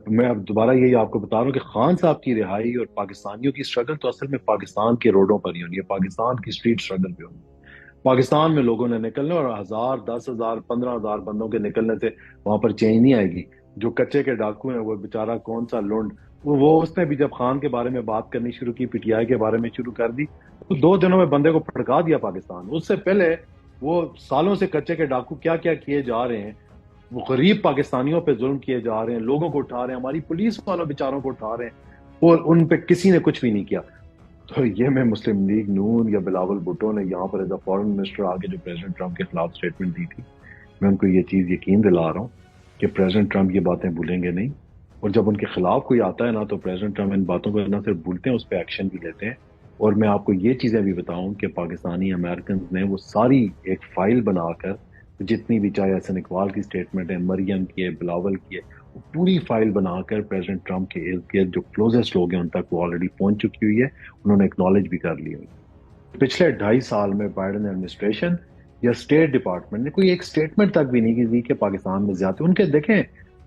میں اب دوبارہ یہی آپ کو بتا رہا ہوں کہ خان صاحب کی رہائی اور پاکستانیوں کی سٹرگل تو اصل میں پاکستان کے روڈوں پر ہی ہونی ہے، پاکستان کی سٹریٹ سٹرگل پہ ہونی ہے۔ پاکستان میں لوگوں نے نکلنا، اور 1000 10,000 15,000 بندوں کے نکلنے سے وہاں پر چینج نہیں آئے گی۔ جو کچے کے ڈاکو ہیں وہ بیچارہ کون سا لونڈ، وہ اس نے بھی جب خان کے بارے میں بات کرنی شروع کی، پی ٹی آئی کے بارے میں شروع کر دی، تو 2 دنوں میں بندے کو پھڑکا دیا پاکستان۔ اس سے پہلے وہ سالوں سے کچے کے ڈاکو کیا کیا کیے جا رہے ہیں، وہ غریب پاکستانیوں پہ ظلم کیے جا رہے ہیں، لوگوں کو اٹھا رہے ہیں، ہماری پولیس والوں بیچاروں کو اٹھا رہے ہیں، اور ان پہ کسی نے کچھ بھی نہیں کیا۔ تو یہ میں مسلم لیگ نون یا بلاول بھٹو نے یہاں پر ایز اے فورن منسٹر آگے جو پریزیڈنٹ ٹرمپ کے خلاف اسٹیٹمنٹ دی تھی، میں ان کو یہ چیز یقین دلا رہا ہوں کہ پریزیڈنٹ ٹرمپ یہ باتیں بھولیں گے نہیں، اور جب ان کے خلاف کوئی آتا ہے نا تو پریزیڈنٹ ٹرمپ ان باتوں کو نہ صرف بھولتے ہیں، اس پہ ایکشن بھی لیتے ہیں۔ اور میں آپ کو یہ چیزیں بھی بتاؤں کہ پاکستانی امریکنز نے وہ ساری ایک فائل بنا کر، جتنی بھی چاہے حسن اقبال کی اسٹیٹمنٹ ہے، مریم کی ہے، بلاول کی ہے، وہ پوری فائل بنا کر پریزیڈنٹ ٹرمپ کے ارد گرد جو کلوزسٹ لوگ ہیں ان تک وہ آلریڈی پہنچ چکی ہوئی ہے، انہوں نے اکنالج بھی کر لی ہوئی۔ پچھلے 2.5 سال میں بائیڈن ایڈمنسٹریشن یا اسٹیٹ ڈپارٹمنٹ نے کوئی ایک اسٹیٹمنٹ تک بھی نہیں کی دی کہ پاکستان میں زیادتی ان کے دیکھیں،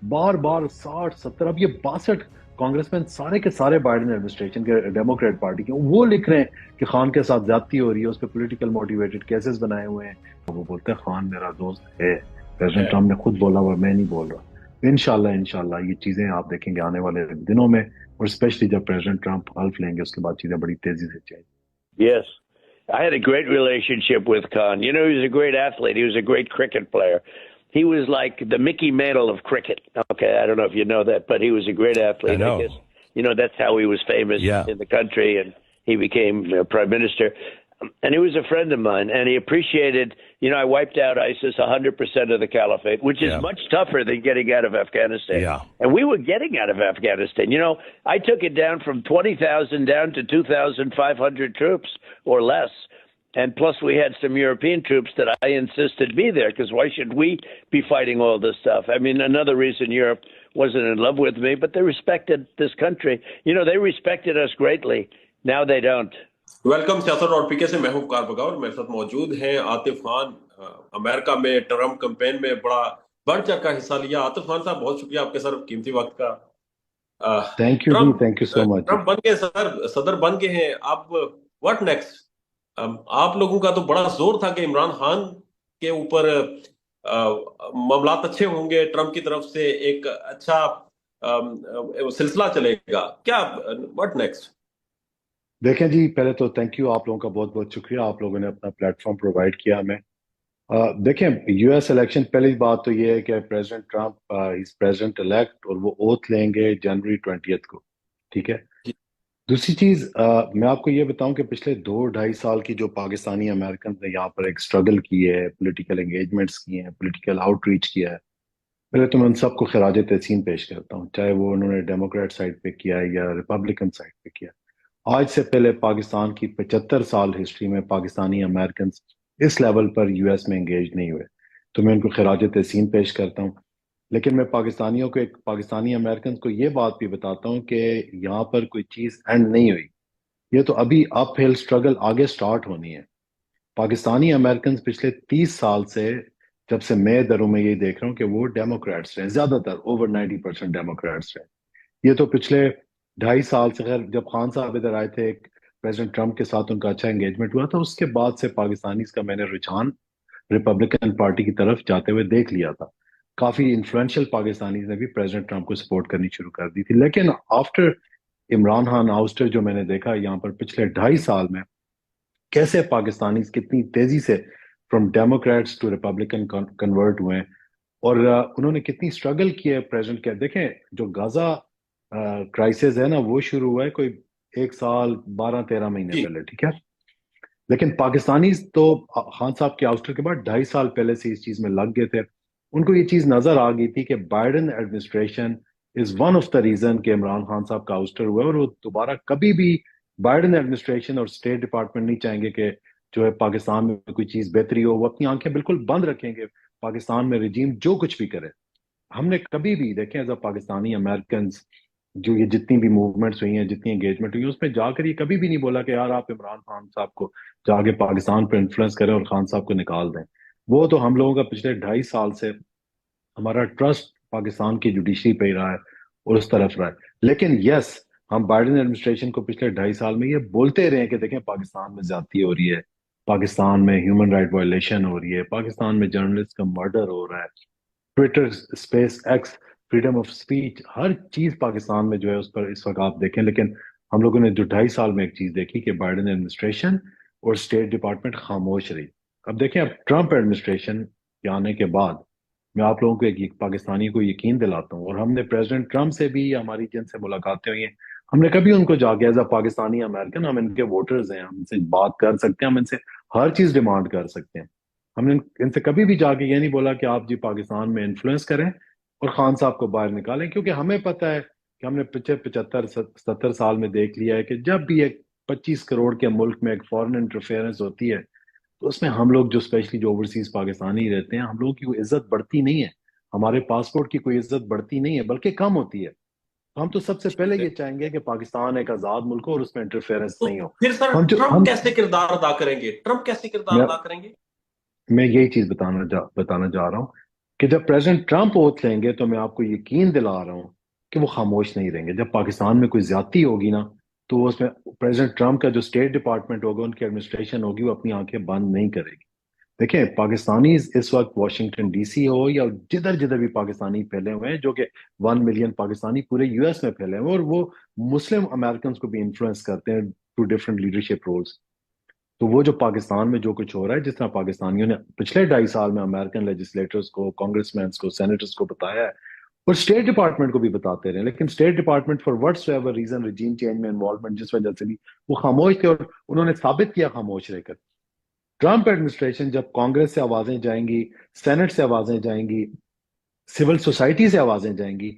بار بار 60 70، اب یہ 62 کانگریس مین سارے کے سارے بائیڈن ایڈمنسٹریشن کے ڈیموکریٹ پارٹی کے، وہ لکھ رہے ہیں کہ خان کے ساتھ زیادتی ہو رہی ہے، اس پہ پولیٹیکل موٹیویٹڈ کیسز بنائے ہوئے ہیں۔ وہ بولتے ہیں خان میرا دوست ہے، پریزیڈنٹ ٹرمپ نے خود بولا ہوا، میں نہیں بول رہا۔ انشاءاللہ یہ چیزیں آپ دیکھیں گے آنے والے دنوں میں، اور اسپیشلی جب پریزیڈنٹ ٹرمپ حلف لیں گے اس کے بعد چیزیں بڑی تیزی سے change. Yes. I had a great relationship with Khan. You know, he was a great athlete. He was a great cricket player. He was like the Mickey Mantle of cricket. Okay, I don't know if you know that, but he was a great athlete. I know. guess, that's how he was famous in the country, and he became prime minister. And he was a friend of mine, and he appreciated, I wiped out ISIS 100% of the caliphate, which is much tougher than getting out of Afghanistan. Yeah. And we were getting out of Afghanistan. I took it down from 20,000 down to 2,500 troops or less. And plus we had some European troops that I insisted be there, because why should we be fighting all this stuff? I mean, another reason Europe wasn't in love with me, but they respected this country. They respected us greatly. Now they don't. Welcome سیاست اور پی کے سے، میں ہوں وقار بغاور، میرے ساتھ موجود ہیں عاطف خان۔ امریکہ میں ٹرمپ کمپین میں بڑا بڑھ چڑھ کر حصہ لیا۔ عاطف خان صاحب بہت شکریہ آپ کے سر قیمتی وقت کا۔ تھینک یو جی، thank you so much. Trump بن گئے سر، صدر بن گئے ہیں، اب واٹ نیکسٹ؟ آپ لوگوں کا تو بڑا زور تھا کہ عمران خان کے اوپر معاملات اچھے ہوں گے، ٹرمپ کی طرف سے ایک اچھا سلسلہ چلے گا، کیا واٹ نیکسٹ؟ دیکھیں جی، پہلے تو تھینک یو، آپ لوگوں کا بہت بہت شکریہ، آپ لوگوں نے اپنا پلیٹ فارم پرووائڈ کیا ہمیں۔ دیکھیں، یو ایس الیکشن، پہلی بات تو یہ ہے کہ پریزیڈنٹ ٹرمپ از پریزیڈنٹ الیکٹ، اور وہ اوتھ لیں گے جنوری 20 کو، ٹھیک ہے۔ دوسری چیز، میں آپ کو یہ بتاؤں کہ پچھلے 2 ڈھائی سال کی جو پاکستانی امریکنز نے یہاں پر ایک اسٹرگل کی ہے، پولیٹیکل انگیجمنٹس کی ہیں، پولیٹیکل آؤٹ ریچ کیا ہے، پہلے تو میں ان سب کو خراج تحسین پیش کرتا ہوں، چاہے وہ انہوں نے ڈیموکریٹ سائڈ پہ کیا ہے یا ریپبلکن سائڈ پہ کیا ہے۔ آج سے پہلے پاکستان کی 75 سال ہسٹری میں پاکستانی امریکنز اس لیول پر یو ایس میں انگیج نہیں ہوئے، تو میں ان کو خراج تحسین پیش کرتا ہوں۔ لیکن میں پاکستانیوں کو، ایک پاکستانی امریکنز کو یہ بات بھی بتاتا ہوں کہ یہاں پر کوئی چیز اینڈ نہیں ہوئی، یہ تو ابھی اپ ہل اسٹرگل آگے سٹارٹ ہونی ہے۔ پاکستانی امریکنز پچھلے 30 سال سے، جب سے میں دروں میں یہ دیکھ رہا ہوں کہ وہ ڈیموکریٹس رہے، زیادہ تر اوور 90% ڈیموکریٹس رہے۔ یہ تو پچھلے 2.5 سال سے، خیر جب خان صاحب ادھر آئے تھے، پریزیڈنٹ ٹرمپ کے ساتھ ان کا اچھا انگیجمنٹ ہوا تھا، اس کے بعد سے پاکستانی کا میں نے رجحان ریپبلکن پارٹی کی طرف جاتے ہوئے دیکھ لیا تھا۔ کافی انفلوئنشل پاکستانی نے بھی پریزیڈنٹ ٹرمپ کو سپورٹ کرنی شروع کر دی تھی، لیکن آفٹر عمران خان آؤسٹر جو میں نے دیکھا یہاں پر پچھلے 2.5 سال میں، کیسے پاکستانی کتنی تیزی سے from Democrats to Republican convert ہوئے ہیں، اور انہوں نے کتنی اسٹرگل کی ہے پریزیڈنٹ کے۔ دیکھیں، جو غزہ کرائسس ہے نا، وہ شروع ہوا ہے کوئی 1 سال 12 13 مہینے پہلے، ٹھیک ہے، لیکن پاکستانی تو خان صاحب کے آؤسٹر کے بعد 2.5 سال پہلے سے اس چیز میں لگ گئے تھے۔ ان کو یہ چیز نظر آ گئی تھی کہ Biden administration is one of the reason کہ عمران خان صاحب کا آؤسٹر ہوا ہے، اور وہ دوبارہ کبھی بھی بائیڈن ایڈمنسٹریشن اور اسٹیٹ ڈپارٹمنٹ نہیں چاہیں گے کہ جو ہے پاکستان میں کوئی چیز بہتری ہو۔ وہ اپنی آنکھیں بالکل بند رکھیں گے، پاکستان میں رجیم جو کچھ بھی کرے۔ ہم نے کبھی بھی دیکھیں ایز اے پاکستانی امریکنز، جو یہ جتنی بھی موومنٹس ہوئی ہیں، جتنی انگیجمنٹ ہوئی ہے، اس میں جا کر یہ کبھی بھی نہیں بولا کہ یار آپ عمران خان صاحب کو جا کے پاکستان پہ انفلوئنس کریں اور خان صاحب کو نکال دیں۔ وہ تو ہم لوگوں کا پچھلے 2.5 سال سے ہمارا ٹرسٹ پاکستان کی جوڈیشری پہ ہی رہا ہے، اور اس طرف رہا ہے. لیکن یس، ہم بائیڈن ایڈمنسٹریشن کو پچھلے 2.5 سال میں یہ بولتے رہے ہیں کہ دیکھیں پاکستان میں زیادتی ہو رہی ہے، پاکستان میں ہیومن رائٹ وائلیشن ہو رہی ہے، پاکستان میں جرنلسٹ کا مرڈر ہو رہا ہے، Twitter space X, freedom of speech, ہر چیز پاکستان میں جو ہے اس پر اس وقت آپ دیکھیں. لیکن ہم لوگوں نے جو 2.5 سال میں ایک چیز دیکھی کہ بائیڈن ایڈمنسٹریشن اور اسٹیٹ ڈپارٹمنٹ خاموش رہی. اب دیکھیں، اب ٹرمپ ایڈمنسٹریشن کے آنے کے بعد میں آپ لوگوں کو ایک پاکستانی کو یقین دلاتا ہوں، اور ہم نے پریزیڈنٹ ٹرمپ سے بھی، ہماری جن سے ملاقاتیں ہوئی ہیں، ہم نے کبھی ان کو جا کے ایز اے پاکستانی امریکن، ہم ان کے ووٹرز ہیں، ہم ان سے بات کر سکتے ہیں، ہم ان سے ہر چیز ڈیمانڈ کر سکتے ہیں. ہم نے ان سے کبھی بھی جا کے یہ نہیں بولا کہ آپ جی پاکستان میں انفلوئنس کریں اور خان صاحب کو باہر نکالیں، کیونکہ ہمیں پتہ ہے کہ ہم نے پچھلے 75 70 سال میں دیکھ لیا ہے کہ جب بھی ایک 25 کروڑ کے ملک میں ایک فورن انٹرفیئرنس ہوتی ہے تو اس میں ہم لوگ جو اسپیشلی جو اوورسیز پاکستانی رہتے ہیں، ہم لوگوں کی کوئی عزت بڑھتی نہیں ہے، ہمارے پاسپورٹ کی کوئی عزت بڑھتی نہیں ہے بلکہ کم ہوتی ہے. تو ہم تو سب سے پہلے ٹھیک ہے. یہ چاہیں گے کہ پاکستان ایک آزاد ملک ہو اور اس میں انٹرفیئرنس تو نہیں ہو. پھر سر ہم جو ٹرمپ ہم کیسے کردار ادا کریں گے؟ ٹرمپ کیسے کردار میں ادا کریں گے؟ میں یہی چیز بتانا جا رہا ہوں کہ جب پریزیڈنٹ ٹرمپ اوتھ لیں گے تو میں آپ کو یقین دلا رہا ہوں کہ وہ خاموش نہیں رہیں گے. جب پاکستان میں کوئی زیادتی ہوگی نا تو اس میں پریزیڈنٹ ٹرمپ کا جو اسٹیٹ ڈپارٹمنٹ ہوگا، ان کی ایڈمنسٹریشن ہوگی، وہ اپنی آنکھیں بند نہیں کرے گی. دیکھیں، پاکستانی اس وقت واشنگٹن ڈی سی ہو یا جدھر جدھر بھی پاکستانی پھیلے ہوئے ہیں، جو کہ 1 ملین پاکستانی پورے یو ایس میں پھیلے ہوئے ہیں، اور وہ مسلم امریکنس کو بھی انفلوئنس کرتے ہیں ٹو ڈفرنٹ لیڈرشپ رولز. تو وہ جو پاکستان میں جو کچھ ہو رہا ہے، جس طرح پاکستانیوں نے پچھلے 2.5 سال میں امریکن لیجسلیٹرز کو، کانگریس مینس کو، سینیٹرز کو بتایا ہے، اور اسٹیٹ ڈپارٹمنٹ کو بھی بتاتے رہے، لیکن state department for what's ever reason, regime change میں انوالومنٹ جس وجہ سے بھی وہ خاموش تھے، اور انہوں نے ثابت کیا خاموش رہ کر. ٹرمپ ایڈمنسٹریشن جب کانگریس سے آوازیں جائیں گی، سینٹ سے آوازیں جائیں گی، سول سوسائٹی سے آوازیں جائیں گی،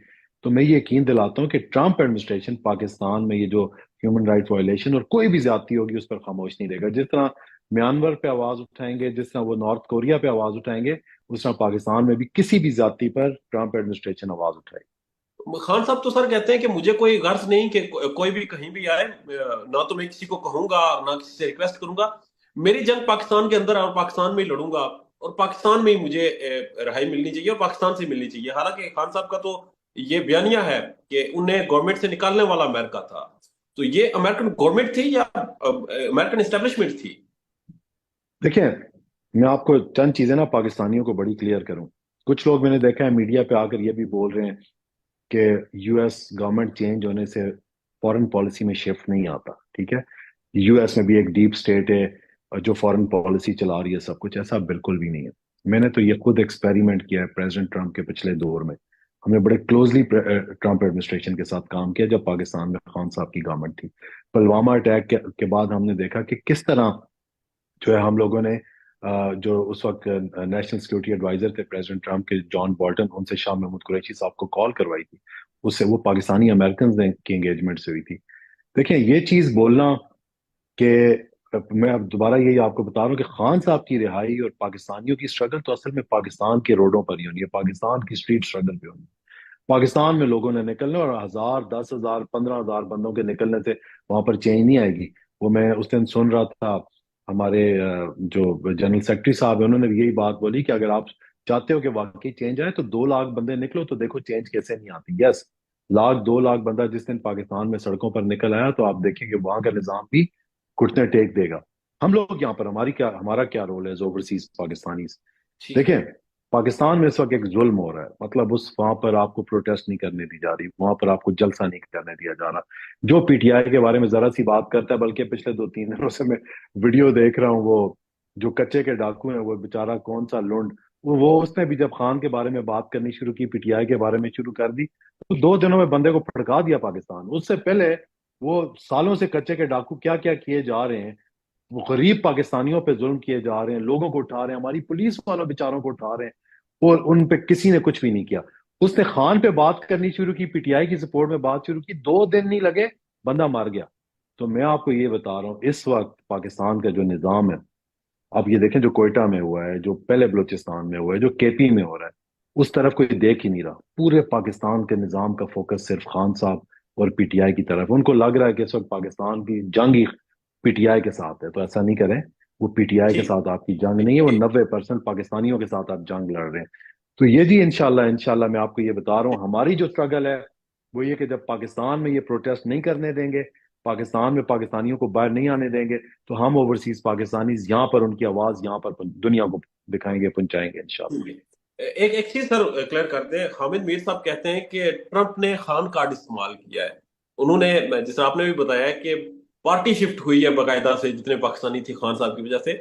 تو میں یہ یقین دلاتا ہوں کہ ٹرمپ ایڈمنسٹریشن پاکستان میں یہ جو ہیومن رائٹ وائلیشن اور کوئی بھی زیادتی ہوگی اس پر خاموش نہیں رہے گا. جس طرح میانمار پہ آواز اٹھائیں گے، جس طرح وہ نارتھ کوریا پہ آواز اٹھائیں گے، اس طرح پاکستان میں بھی کسی بھی زیادتی پر ٹرمپ ایڈمنسٹریشن آواز اٹھائے گی. خان صاحب تو سر کہتے ہیں کہ مجھے کوئی غرض نہیں کہ کوئی بھی کہیں بھی آئے، نہ تو میں کسی کو کہوں گا نہ کسی سے ریکویسٹ کروں گا. میری جنگ پاکستان کے اندر اور پاکستان میں ہی لڑوں گا، اور پاکستان میں ہی مجھے رہائی ملنی چاہیے اور پاکستان سے ملنی چاہیے. حالانکہ خان صاحب کا تو یہ بیانیہ ہے کہ انہیں گورنمنٹ سے نکالنے والا امریکہ تھا. تو یہ امریکن گورنمنٹ تھی یا امریکن اسٹیبلشمنٹ تھی؟ دیکھیں، میں آپ کو چند چیزیں نا پاکستانیوں کو بڑی کلیئر کروں. کچھ لوگ میں نے دیکھا ہے میڈیا پہ آ کر یہ بھی بول رہے ہیں کہ یو ایس گورنمنٹ چینج ہونے سے فورن پالیسی میں شفٹ نہیں آتا. ٹھیک ہے، یو ایس میں بھی ایک ڈیپ سٹیٹ ہے جو فورن پالیسی چلا رہی ہے سب کچھ. ایسا بالکل بھی نہیں ہے. میں نے تو یہ خود ایکسپیریمنٹ کیا ہے پریزیڈنٹ ٹرمپ کے پچھلے دور میں. ہم نے بڑے کلوزلی ٹرمپ ایڈمنسٹریشن کے ساتھ کام کیا جب پاکستان میں خان صاحب کی گورنمنٹ تھی. پلوامہ اٹیک کے بعد ہم نے دیکھا کہ کس طرح جو ہے ہم لوگوں نے جو اس وقت نیشنل سیکورٹی ایڈوائزر تھے پریزیڈنٹ ٹرمپ کے، جان بالٹن، ان سے شاہ محمود قریشی صاحب کو کال کروائی تھی. اس سے وہ پاکستانی امریکنز کی انگیجمنٹ سے ہوئی تھی. دیکھیں، یہ چیز بولنا کہ میں اب دوبارہ یہی آپ کو بتا رہا ہوں کہ خان صاحب کی رہائی اور پاکستانیوں کی اسٹرگل تو اصل میں پاکستان کے روڈوں پر ہی ہونی ہے، پاکستان کی اسٹریٹ اسٹرگل پہ ہونی ہے. پاکستان میں لوگوں نے نکلنا، اور 1000 10,000 15,000 بندوں کے نکلنے سے وہاں پر چینج نہیں آئے گی. وہ میں اس دن سن رہا تھا، ہمارے جو جنرل سیکرٹری صاحب ہیں انہوں نے بھی یہی بات بولی کہ اگر آپ چاہتے ہو کہ واقعی چینج آئے تو 2 لاکھ بندے نکلو تو دیکھو چینج کیسے نہیں آتی. یس، 2 لاکھ بندہ جس دن پاکستان میں سڑکوں پر نکل آیا تو آپ دیکھیں کہ وہاں کا نظام بھی گھٹنے ٹیک دے گا. ہم لوگ یہاں پر ہمارا کیا رول ہے اوورسیز پاکستانی؟ ٹھیک دیکھیں، ہے. پاکستان میں اس وقت ایک ظلم ہو رہا ہے. مطلب وہاں پر آپ کو پروٹیسٹ نہیں کرنے دی جا رہی، وہاں پر آپ کو جلسہ نہیں کرنے دیا جا رہا. جو پی ٹی آئی کے بارے میں ذرا سی بات کرتا ہے، بلکہ پچھلے 2 3 دنوں سے میں ویڈیو دیکھ رہا ہوں، وہ جو کچے کے ڈاکو ہیں، وہ بیچارہ کون سا لونڈ، وہ اس نے بھی جب خان کے بارے میں بات کرنی شروع کی، پی ٹی آئی کے بارے میں شروع کر دی، تو 2 دنوں میں بندے کو پھڑکا دیا پاکستان. اس سے پہلے وہ سالوں سے کچے کے ڈاکو کیا کیا کیے جا رہے ہیں، وہ غریب پاکستانیوں پہ ظلم کیے جا رہے ہیں، لوگوں کو اٹھا رہے ہیں، ہماری پولیس والوں بیچاروں کو اٹھا رہے ہیں، اور ان پہ کسی نے کچھ بھی نہیں کیا. اس نے خان پہ بات کرنی شروع کی، پی ٹی آئی کی سپورٹ میں بات شروع کی، 2 دن نہیں لگے بندہ مار گیا. تو میں آپ کو یہ بتا رہا ہوں، اس وقت پاکستان کا جو نظام ہے، آپ یہ دیکھیں جو کوئٹہ میں ہوا ہے، جو پہلے بلوچستان میں ہوا ہے، جو کے پی میں ہو رہا ہے، اس طرف کوئی دیکھ ہی نہیں رہا. پورے پاکستان کے نظام کا فوکس صرف خان صاحب اور پی ٹی آئی کی طرف. ان کو لگ رہا ہے کہ اس وقت پاکستان کی جنگ ہی پی ٹی آئی کے ساتھ ہے. تو ایسا نہیں کریں، وہ پی ٹی آئی کے ٹھیک ساتھ آپ کی جنگ نہیں ہے، وہ 90% پاکستانیوں کے ساتھ آپ جنگ لڑ رہے ہیں. تو یہ جی انشاءاللہ میں آپ کو یہ بتا رہا ہوں، ہماری جو اسٹرگل ہے وہ یہ کہ جب پاکستان میں یہ پروٹیسٹ نہیں کرنے دیں گے، پاکستان میں پاکستانیوں کو باہر نہیں آنے دیں گے، تو ہم اوورسیز پاکستانیز یہاں پر ان کی آواز یہاں پر دنیا کو دکھائیں گے، پہنچائیں گے انشاءاللہ۔ ایک ایک چیز سر کلیئر کر دیں، حامد میر صاحب کہتے ہیں کہ ٹرمپ نے خان کارڈ استعمال کیا ہے، انہوں نے جس آپ نے بھی بتایا کہ پارٹی شفٹ ہوئی ہے باقاعدہ سے جتنے پاکستانی تھی خان صاحب کی وجہ سے،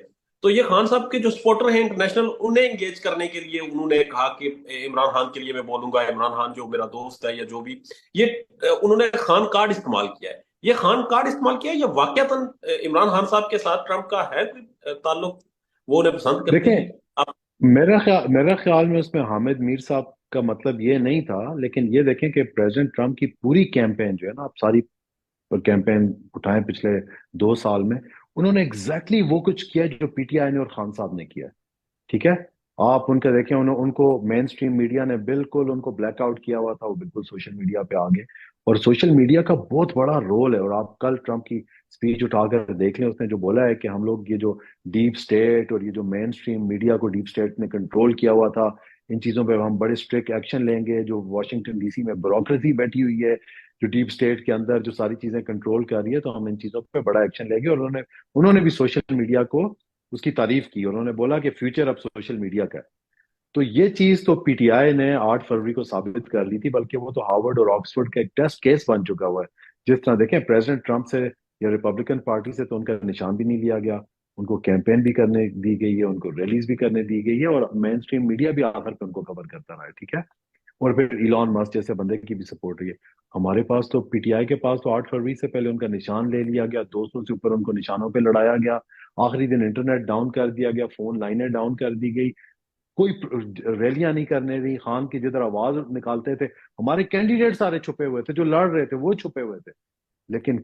تو یہ خان صاحب کے جو سپورٹر ہیں انٹرنیشنل انہیں انگیج کرنے کے لیے انہوں نے کہا کہ عمران خان کے لیے میں بولوں گا، عمران خان جو میرا دوست ہے یا جو بھی، یہ انہوں نے خان کارڈ استعمال کیا ہے، یہ خان کارڈ استعمال کیا ہے یا واقعتاً عمران خان صاحب کے ساتھ ٹرمپ کا ہے کوئی تعلق، وہ انہیں پسند کرتے دیکھیں، ہیں؟ آپ میرا خیال میں اس میں حامد میر صاحب کا مطلب یہ نہیں تھا، لیکن یہ دیکھیں کہ پریزیڈنٹ ٹرمپ کی پوری کیمپین جو ہے نا، آپ ساری کیمپین اٹھائیں پچھلے 2 سال میں، انہوں نے ایگزیکٹلی وہ کچھ کیا جو پی ٹی آئی نے اور خان صاحب نے کیا، ٹھیک ہے؟ آپ ان کا دیکھیں، ان کو مین سٹریم میڈیا نے بالکل ان کو بلیک آؤٹ کیا ہوا تھا، وہ بالکل سوشل میڈیا پہ آگے، اور سوشل میڈیا کا بہت بڑا رول ہے، اور آپ کل ٹرمپ کی سپیچ اٹھا کر دیکھ لیں، اس نے جو بولا ہے کہ ہم لوگ یہ جو ڈیپ سٹیٹ اور یہ جو مین سٹریم میڈیا کو ڈیپ سٹیٹ نے کنٹرول کیا ہوا تھا، ان چیزوں پہ ہم بڑے اسٹرکٹ ایکشن لیں گے، جو واشنگٹن ڈی سی میں بیوروکریسی بیٹھی ہوئی ہے جو ڈیپ سٹیٹ کے اندر جو ساری چیزیں کنٹرول کر رہی ہے، تو ہم ان چیزوں پہ بڑا ایکشن لیں گے، اور انہوں نے بھی سوشل میڈیا کو اس کی تعریف کی، اور انہوں نے بولا کہ فیوچر اب سوشل میڈیا کا ہے۔ تو یہ چیز تو پی ٹی آئی نے 8 فروری کو ثابت کر لی تھی، بلکہ وہ تو ہارورڈ اور آکسفورڈ کا ایک ٹیسٹ کیس بن چکا ہوا ہے۔ جس طرح دیکھیں، پریزیڈنٹ ٹرمپ سے یا ریپبلکن پارٹی سے تو ان کا نشان بھی نہیں لیا گیا، ان کو کیمپین بھی کرنے دی گئی ہے، ان کو ریلیز بھی کرنے دی گئی ہے، اور مین سٹریم میڈیا بھی آخر پہ ان کو کور کرتا رہا ہے، ٹھیک ہے؟ اور پھر ایلان مسک جیسے بندے کی بھی سپورٹ رہی ہے۔ ہمارے پاس تو پی ٹی آئی کے پاس تو 8 فروری سے پہلے ان کا نشان لے لیا گیا، 200 سے اوپر ان کو نشانوں پہ لڑایا گیا، آخری دن انٹرنیٹ ڈاؤن کر دیا گیا، فون لائنیں ڈاؤن کر دی گئی، کوئی ریلیاں نہیں کرنے دی، خان کی جدھر آواز نکالتے تھے ہمارے کینڈیڈیٹ سارے چھپے ہوئے تھے، جو لڑ رہے تھے وہ چھپے ہوئے تھے۔ لیکن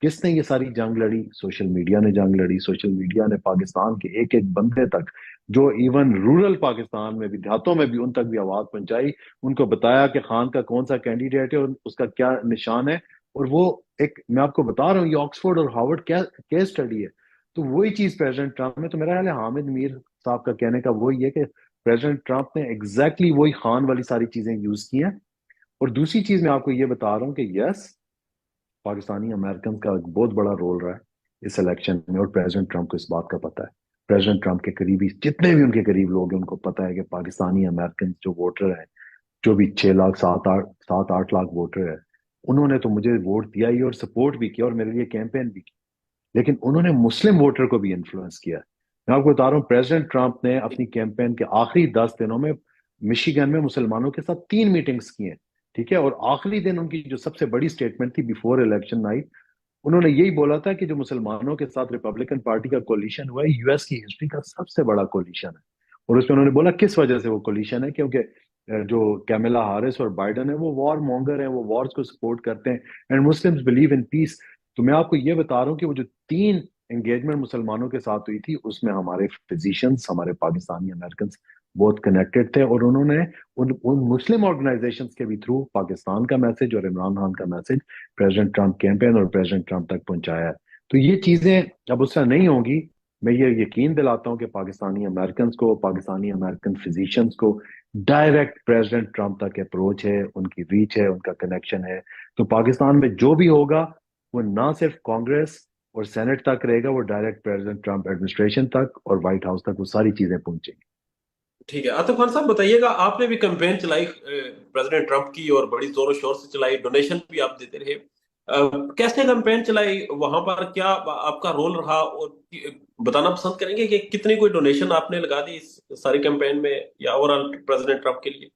کس نے یہ ساری جنگ لڑی؟ سوشل میڈیا نے جنگ لڑی، سوشل میڈیا نے پاکستان کے ایک ایک بندے تک، جو ایون رورل پاکستان میں بھی، دیہاتوں میں بھی، ان تک بھی آواز پہنچائی، ان کو بتایا کہ خان کا کون سا کینڈیڈیٹ ہے اور اس کا کیا نشان ہے، اور وہ ایک، میں آپ کو بتا رہا ہوں، یہ آکسفورڈ اور ہارورڈ کیس اسٹڈی ہے۔ تو وہی چیز پریزیڈنٹ ٹرمپ میں، تو میرا خیال ہے حامد میر صاحب کا کہنے کا وہی ہے کہ پریزیڈنٹ ٹرمپ نے ایگزیکٹلی وہی خان والی ساری چیزیں یوز کی ہیں۔ اور دوسری چیز میں آپ کو یہ بتا رہا ہوں کہ یس، پاکستانی امریکن کا ایک بہت بڑا رول رہا ہے اس الیکشن میں، اور پریزیڈنٹ ٹرمپ کو اس بات کا پتہ ہے۔ پریزیڈنٹ ٹرمپ کے قریبی جتنے بھی ان کے قریب لوگ ہیں، ان کو پتہ ہے کہ پاکستانی امریکن جو ووٹر ہیں، جو بھی 6 لاکھ 7-8 لاکھ ووٹر ہے، انہوں نے تو مجھے ووٹ دیا ہی اور سپورٹ بھی کیا اور میرے لیے کیمپین بھی کی، لیکن انہوں نے مسلم ووٹر کو بھی انفلوئنس کیا۔ میں آپ کو بتا رہا ہوں، پریزیڈنٹ ٹرمپ نے اپنی کیمپین کے آخری 10 دنوں میں مشیگن میں مسلمانوں کے ساتھ 3 میٹنگز کی ہیں، ٹھیک ہے؟ اور آخری دن ان کی جو سب سے بڑی سٹیٹمنٹ تھی بیفور الیکشن نائٹ، انہوں نے یہی بولا تھا کہ جو مسلمانوں کے ساتھ ریپبلکن پارٹی کا کولیشن ہوا ہے، یو ایس کی ہسٹری کا سب سے بڑا کولیشن ہے۔ اور اس میں انہوں نے بولا کس وجہ سے وہ کولیشن ہے، کیونکہ جو کیملا ہارس اور بائیڈن ہے وہ وار مونگر ہیں، وہ وارز کو سپورٹ کرتے ہیں، اینڈ مسلمز بلیو ان پیس۔ تو میں آپ کو یہ بتا رہا ہوں کہ وہ جو 3 انگیجمنٹ مسلمانوں کے ساتھ ہوئی تھی، اس میں ہمارے فزیشینز، ہمارے پاکستانی امریکنز بہت کنیکٹڈ تھے، اور انہوں نے ان مسلم آرگنائزیشنز کے بھی تھرو پاکستان کا میسج اور عمران خان کا میسج پریزیڈنٹ ٹرمپ کیمپین اور پریزیڈنٹ ٹرمپ تک پہنچایا ہے۔ تو یہ چیزیں اب اس طرح نہیں ہوں گی۔ میں یہ یقین دلاتا ہوں کہ پاکستانی امریکنز کو، پاکستانی امریکن فزیشینز کو ڈائریکٹ پریزیڈنٹ ٹرمپ تک اپروچ ہے، ان کی ریچ ہے، ان کا کنیکشن ہے۔ تو پاکستان میں جو بھی ہوگا وہ نہ صرف کانگریس اور سینٹ تک رہے گا، وہ ڈائریکٹ پریزیڈنٹ ٹرمپ ایڈمنسٹریشن تک اور وائٹ ہاؤس تک وہ ساری چیزیں پہنچیں گی۔ ٹھیک ہے، عاطف خان صاحب بتائیے گا، آپ نے بھی کیمپین چلائی پریزیڈنٹ ٹرمپ کی اور بڑی زور و شور سے چلائی، ڈونیشن بھی آپ دیتے رہے، کیسے کیمپین چلائی وہاں پر، کیا آپ کا رول رہا، اور بتانا پسند کریں گے کہ کتنی کوئی ڈونیشن آپ نے لگا دی اس ساری کیمپین میں یا اوور آل پریزیڈنٹ ٹرمپ کے لیے؟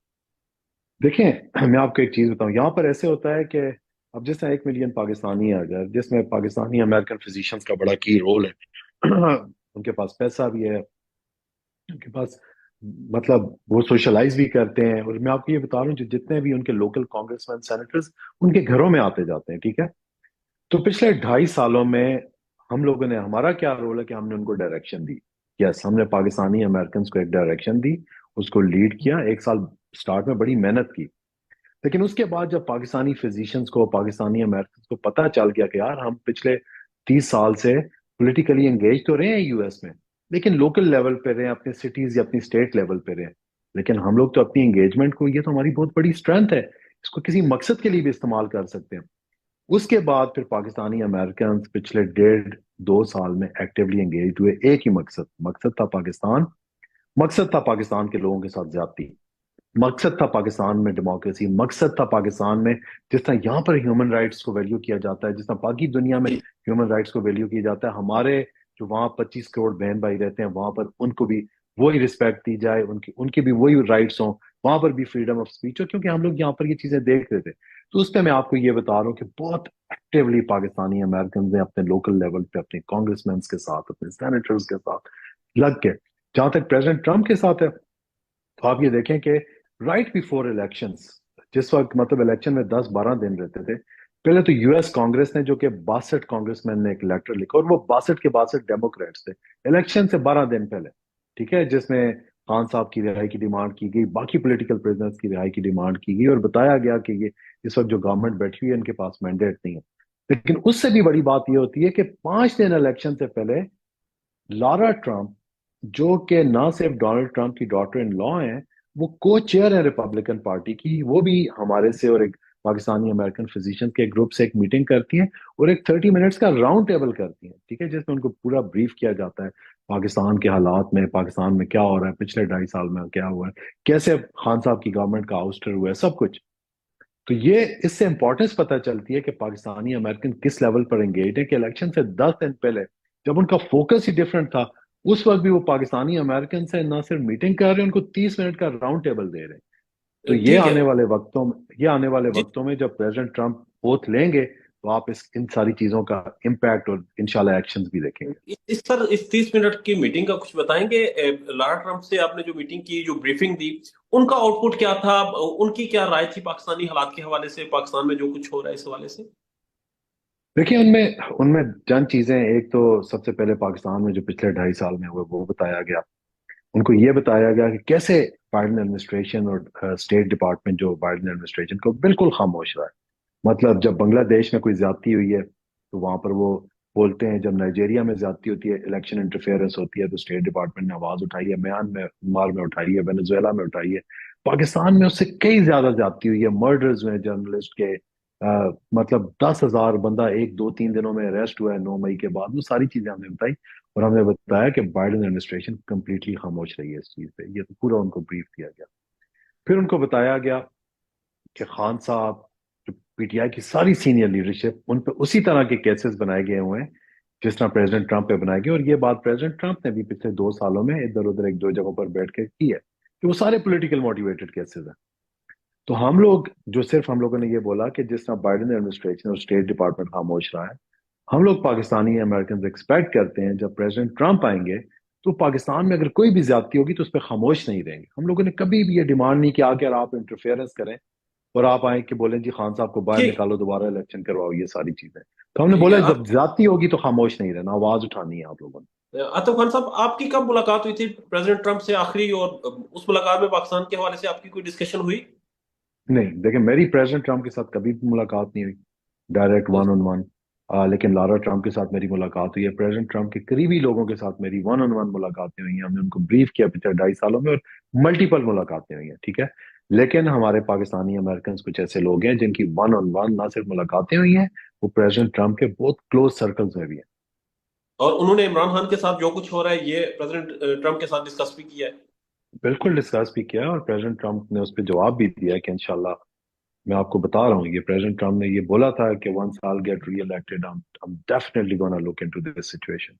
دیکھیں، میں آپ کو ایک چیز بتاؤں، یہاں پر ایسے ہوتا ہے کہ اب جس طرح 1 ملین پاکستانی ہے، اگر جس میں پاکستانی امریکن فزیشینز کا بڑا کی رول ہے، ان کے پاس پیسہ بھی ہے، ان کے پاس مطلب وہ سوشلائز بھی کرتے ہیں، اور میں آپ کو یہ بتا رہا ہوں جتنے بھی ان کے لوکل کانگریس مین سینیٹرز ان کے گھروں میں آتے جاتے ہیں، ٹھیک ہے؟ تو پچھلے 2.5 سالوں میں ہم لوگوں نے، ہمارا کیا رول ہے کہ ہم نے ان کو ڈائریکشن دی۔ یس، ہم نے پاکستانی امریکنز کو ایک ڈائریکشن دی، اس کو لیڈ کیا، 1 سال سٹارٹ میں بڑی محنت کی، لیکن اس کے بعد جب پاکستانی فزیشینز کو، پاکستانی امریکنز کو پتہ چل گیا کہ یار ہم پچھلے 30 سال سے پولیٹیکلی انگیج تو رہے ہیں یو ایس میں، لیکن لوکل لیول پہ رہے ہیں، اپنے سٹیز یا اپنی اسٹیٹ لیول پہ رہے ہیں، لیکن ہم لوگ تو اپنی انگیجمنٹ کو، یہ تو ہماری بہت بڑی اسٹرینتھ ہے، اس کو کسی مقصد کے لیے بھی استعمال کر سکتے ہیں. اس کے بعد پھر پاکستانی امریکن پچھلے 1.5-2 سال میں ایکٹیولی انگیج ہوئے. ایک ہی مقصد تھا پاکستان، مقصد تھا پاکستان کے لوگوں کے ساتھ زیادتی، مقصد تھا پاکستان میں ڈیموکریسی، مقصد تھا پاکستان میں جس طرح یہاں پر ہیومن رائٹس کو ویلیو کیا جاتا ہے، جس طرح باقی دنیا میں ہیومن رائٹس کو ویلیو کیا جاتا ہے، ہمارے جو وہاں 25 کروڑ بہن بھائی رہتے ہیں وہاں پر ان کو بھی وہی رسپیکٹ دی جائے، ان کی بھی وہی رائٹس ہوں، وہاں پر بھی فریڈم آف اسپیچ ہو. کیونکہ ہم لوگ یہاں پر یہ چیزیں دیکھ رہے تھے. تو اس پہ میں آپ کو یہ بتا رہا ہوں کہ بہت ایکٹیولی پاکستانی امریکنز نے اپنے لوکل لیول پہ اپنے کانگریس مینس کے ساتھ، اپنے سینیٹرز کے ساتھ لگ کے، جہاں تک پریزیڈنٹ ٹرمپ کے ساتھ ہے تو آپ یہ دیکھیں کہ رائٹ بیفور الیکشنز، جس وقت مطلب الیکشن میں 10-12 دن رہتے تھے، پہلے تو یو ایس کانگریس نے، جو کہ 62 کانگریس مین نے ایک لیٹر لکھا، اور وہ 62 کے 62 ڈیموکریٹس تھے، الیکشن سے 12 دن پہلے، ٹھیک ہے، جس میں خان صاحب کی رہائی کی ڈیمانڈ کی گئی، باقی پولیٹیکل پریزنرز کی رہائی کی ڈیمانڈ کی گئی، اور بتایا گیا کہ یہ اس وقت جو گورنمنٹ بیٹھی ہوئی ہے ان کے پاس مینڈیٹ نہیں ہے. لیکن اس سے بھی بڑی بات یہ ہوتی ہے کہ 5 دن الیکشن سے پہلے لارا ٹرمپ، جو کہ نہ صرف ڈونلڈ ٹرمپ کی ڈاٹر ان لا ہیں، وہ کو چیئر ہیں ریپبلکن پارٹی کی، وہ بھی ہمارے سے اور ایک پاکستانی امریکن فزیشین کے گروپ سے ایک میٹنگ کرتی ہیں اور ایک 30 منٹس کا راؤنڈ ٹیبل کرتی ہیں، ٹھیک ہے، جس میں ان کو پورا بریف کیا جاتا ہے پاکستان کے حالات میں، پاکستان میں کیا ہو رہا ہے، پچھلے 2.5 سال میں کیا ہوا ہے، کیسے خان صاحب کی گورنمنٹ کا آؤسٹر ہوا ہے، سب کچھ. تو یہ اس سے امپورٹنس پتہ چلتی ہے کہ پاکستانی امریکن کس لیول پر انگیج ہے، کہ الیکشن سے 10 دن پہلے جب ان کا فوکس ہی ڈفرنٹ تھا، اس وقت بھی وہ پاکستانی امریکن سے نہ صرف میٹنگ کر رہے ہیں، ان کو 30 منٹ کا راؤنڈ ٹیبل دے رہے ہیں. تو یہ ٹھیک ہے آنے والے وقتوں میں جی. جب پریزیڈنٹ ٹرمپ اوتھ لیں گے تو آپ ان ساری چیزوں کا امپیکٹ اور انشاءاللہ ایکشنز بھی دیکھیں گے. سر اس 30 منٹ کی میٹنگ کا کچھ بتائیں گے؟ لارا ٹرمپ سے آپ نے جو میٹنگ کی، جو بریفنگ دی، ان کا آؤٹ پٹ کیا تھا؟ ان کی کیا رائے تھی پاکستانی حالات کے حوالے سے، پاکستان میں جو کچھ ہو رہا ہے اس حوالے سے؟ دیکھیں، ان میں چند چیزیں، ایک تو سب سے پہلے پاکستان میں جو پچھلے 2.5 سال میں ہوئے وہ بتایا گیا. ان کو یہ بتایا گیا کہ کیسے بائیڈن ایڈمنسٹریشن اور state department Joe Biden administration کو بالکل خاموش رہا ہے. مطلب جب بنگلہ دیش میں کوئی زیادتی ہوئی ہے تو وہاں پر وہ بولتے ہیں، جب نائجیریا میں زیادتی ہوتی ہے، الیکشن انٹرفیئرنس ہوتی ہے، تو اسٹیٹ ڈپارٹمنٹ نے آواز اٹھائی ہے، میانمار میں اٹھائی ہے، وینزویلا میں اٹھائی ہے. پاکستان میں اس سے کئی زیادہ زیادتی ہوئی ہے، مرڈرز ہوئے جرنلسٹ کے، مطلب 10,000 بندہ 1-2-3 دنوں میں اریسٹ ہوا ہے 9 مئی کے بعد. وہ ساری چیزیں ہم نے بتائی، اور ہم نے بتایا کہ بائیڈن ایڈمنسٹریشن کمپلیٹلی خاموش رہی ہے اس چیز پہ. یہ تو پورا ان کو بریف کیا گیا. پھر ان کو بتایا گیا کہ خان صاحب، جو پی ٹی آئی کی ساری سینئر لیڈرشپ، ان پہ اسی طرح کے کیسز بنائے گئے ہوئے ہیں جس طرح پریزیڈنٹ ٹرمپ پہ بنائے گئے. اور یہ بات پریزیڈنٹ ٹرمپ نے بھی پچھلے 2 سالوں میں ادھر ادھر 1-2 جگہوں پر بیٹھ کے کی ہے کہ وہ سارے پولیٹیکل موٹیویٹڈ کیسز ہیں. تو ہم لوگوں نے یہ بولا کہ جس طرح بائیڈن ایڈمنسٹریشن اور اسٹیٹ ڈپارٹمنٹ خاموش رہا ہے، ہم لوگ پاکستانی امریکنز ایکسپیکٹ کرتے ہیں جب پریزیڈنٹ ٹرمپ آئیں گے تو پاکستان میں اگر کوئی بھی زیادتی ہوگی تو اس پہ خاموش نہیں رہیں گے. ہم لوگوں نے کبھی بھی یہ ڈیمانڈ نہیں کیا کہ آپ انٹرفیئرنس کریں اور آپ آئیں کہ بولیں جی خان صاحب کو باہر ٹھیک نکالو، دوبارہ الیکشن کرواؤ، یہ ساری چیزیں. تو ہم نے ٹھیک ہے. بولا جب زیادتی ہوگی تو خاموش نہیں رہنا، آواز اٹھانی ہے آپ لوگوں نے. عاطف خان صاحب، آپ کی کب ملاقات ہوئی تھی پریزیڈنٹ ٹرمپ سے آخری، اور اس ملاقات میں پاکستان کے حوالے سے آپ کی کوئی ڈسکشن ہوئی؟ نہیں، دیکھیں، میری پریزیڈنٹ ٹرمپ کے ساتھ کبھی بھی ملاقات نہیں ہوئی ڈائریکٹ 1-on-1. لیکن لارا ٹرمپ کے ساتھ میری ملاقات ہوئی ہے. پریزیڈنٹ ٹرمپ کے قریبی لوگوں کے ساتھ میری 1-on-1 ملاقاتیں ہوئی ہیں. ہم نے ان کو بریف کیا پچھلے 2.5 سالوں میں، اور ملٹیپل ملاقاتیں ہوئی ہیں، ٹھیک ہے. لیکن ہمارے پاکستانی امریکنز کچھ ایسے لوگ ہیں جن کی 1-on-1 نہ صرف ملاقاتیں ہوئی ہیں، وہ پریزیڈنٹ ٹرمپ کے بہت کلوز سرکلز میں بھی ہیں. اور انہوں نے عمران خان کے ساتھ جو کچھ ہو رہا ہے یہ پریزیڈنٹ ٹرمپ کے ساتھ ڈسکس بھی کیا ہے؟ بالکل ڈسکس بھی کیا، اور پریزیڈنٹ ٹرمپ نے اس پہ جواب بھی دیا کہ انشاءاللہ، میں آپ کو بتا رہا ہوں، یہ پریزیڈنٹ ٹرمپ نے یہ بولا تھا کہ once I'll get re-elected, I'm definitely gonna look into this situation.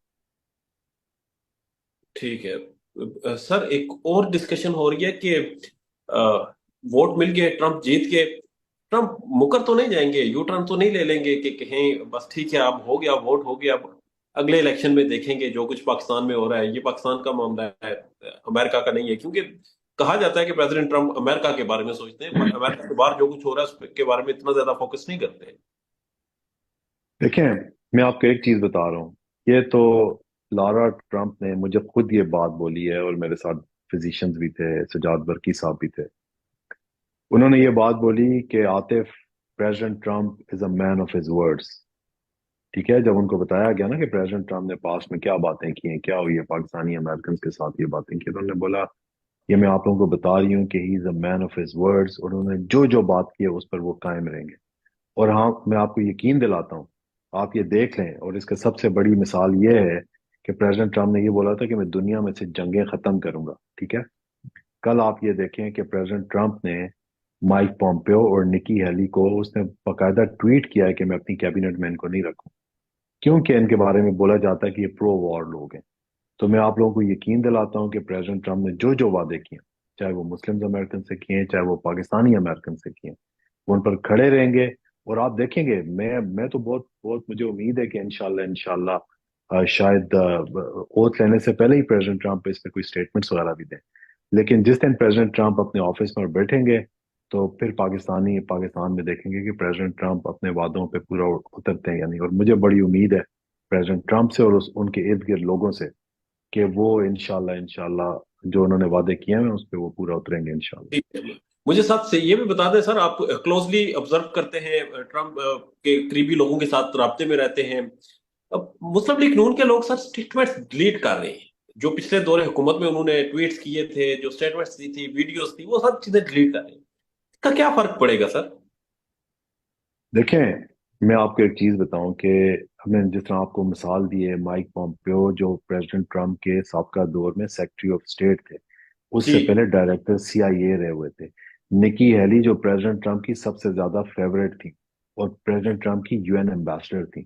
ٹھیک ہے. سر ایک اور ڈسکشن ہو رہی ہے کہ ووٹ مل گئے، ٹرمپ جیت کے، ٹرمپ مکر تو نہیں جائیں گے، یو ٹرن تو نہیں لے لیں گے کہ کہیں بس ٹھیک ہے اب ہو گیا، ووٹ ہو گیا، اب اگلے الیکشن میں دیکھیں گے جو کچھ پاکستان میں ہو رہا ہے یہ پاکستان کا معاملہ ہے، امریکہ کا نہیں ہے؟ کیونکہ کہا جاتا ہے کہ پریزیڈنٹ ٹرمپ امریکہ کے بارے میں سوچتے ہیں، امریکہ کے باہر جو کچھ ہو رہا ہے اس کے بارے میں اتنا زیادہ فوکس نہیں کرتے. دیکھیں، میں آپ کو ایک چیز بتا رہا ہوں، یہ تو لارا ٹرمپ نے مجھے خود یہ بات بولی ہے، اور میرے ساتھ فزیشینز بھی تھے، سجاد برکی صاحب بھی تھے. انہوں نے یہ بات بولی کہ Atif, President Trump is a man of his words. ٹھیک ہے، جب ان کو بتایا گیا نا کہ پریزیڈنٹ ٹرمپ نے پاس میں کیا باتیں کی ہیں، کیا ہوئی ہے پاکستانی امریکنز کے ساتھ یہ باتیں کی، تو انہوں نے بولا یہ میں آپ لوگوں کو بتا رہی ہوں کہ ہی از a man of his words, اور انہوں نے جو جو بات کی ہے اس پر وہ قائم رہیں گے۔ اور ہاں، میں آپ کو یقین دلاتا ہوں، آپ یہ دیکھ لیں، اور اس کا سب سے بڑی مثال یہ ہے کہ پریزیڈنٹ ٹرمپ نے یہ بولا تھا کہ میں دنیا میں سے جنگیں ختم کروں گا، ٹھیک ہے؟ کل آپ یہ دیکھیں کہ پریزیڈنٹ ٹرمپ نے مائک پومپیو اور نکی ہیلی کو اس نے باقاعدہ ٹویٹ کیا ہے کہ میں اپنی کیبنٹ میں ان کو نہیں رکھوں، کیونکہ ان کے بارے میں بولا جاتا ہے کہ یہ پرو وار لوگ ہیں۔ تو میں آپ لوگوں کو یقین دلاتا ہوں کہ پریزیڈنٹ ٹرمپ نے جو جو وعدے کیے، چاہے وہ مسلم امریکن سے کیے ہیں، چاہے وہ پاکستانی امریکن سے کیے ہیں، وہ ان پر کھڑے رہیں گے۔ اور آپ دیکھیں گے، میں تو بہت بہت مجھے امید ہے کہ انشاءاللہ شاید اوتھ لینے سے پہلے ہی پریزیڈنٹ ٹرمپ اس پہ کوئی سٹیٹمنٹس وغیرہ بھی دیں، لیکن جس دن پریزیڈنٹ ٹرمپ اپنے آفس میں بیٹھیں گے تو پھر پاکستان میں دیکھیں گے کہ پریزیڈنٹ ٹرمپ اپنے وعدوں پہ پورا اترتے ہیں یا نہیں۔ اور مجھے بڑی امید ہے پریزیڈنٹ ٹرمپ سے اور ان کے ارد گرد لوگوں سے کہ وہ انشاءاللہ جو انہوں نے وعدے کیے ہیں اس پہ وہ پورا اتریں گے انشاءاللہ۔ ٹھیک ہے۔ مجھے ساتھ سے یہ بھی بتا دیں سر، آپ کلوزلی آبزرو کرتے ہیں ٹرمپ کے قریبی لوگوں کے ساتھ رابطے میں رہتے ہیں، اب مسلم لیگ نون کے لوگ سر اسٹیٹمنٹس ڈیلیٹ کر رہے ہیں، جو پچھلے دور حکومت میں انہوں نے ٹویٹس کیے تھے، جو اسٹیٹمنٹس دی تھی، ویڈیوز تھی، وہ سب چیزیں ڈیلیٹ کر رہے ہیں۔ اس کا کیا فرق پڑے گا سر؟ دیکھیں، میں آپ کو ایک چیز بتاؤں کہ ہم نے جس طرح آپ کو مثال دی ہے، مائک پومپیو جو پریزیڈنٹ ٹرمپ کے سابقہ دور میں سیکرٹری آف اسٹیٹ تھے، اس سے جی پہلے ڈائریکٹر CIA رہے ہوئے تھے۔ نکی ہیلی جو پریزیڈنٹ ٹرمپ کی سب سے زیادہ فیورٹ تھی اور پریزیڈنٹ ٹرمپ کی UN ایمبیسڈر تھی،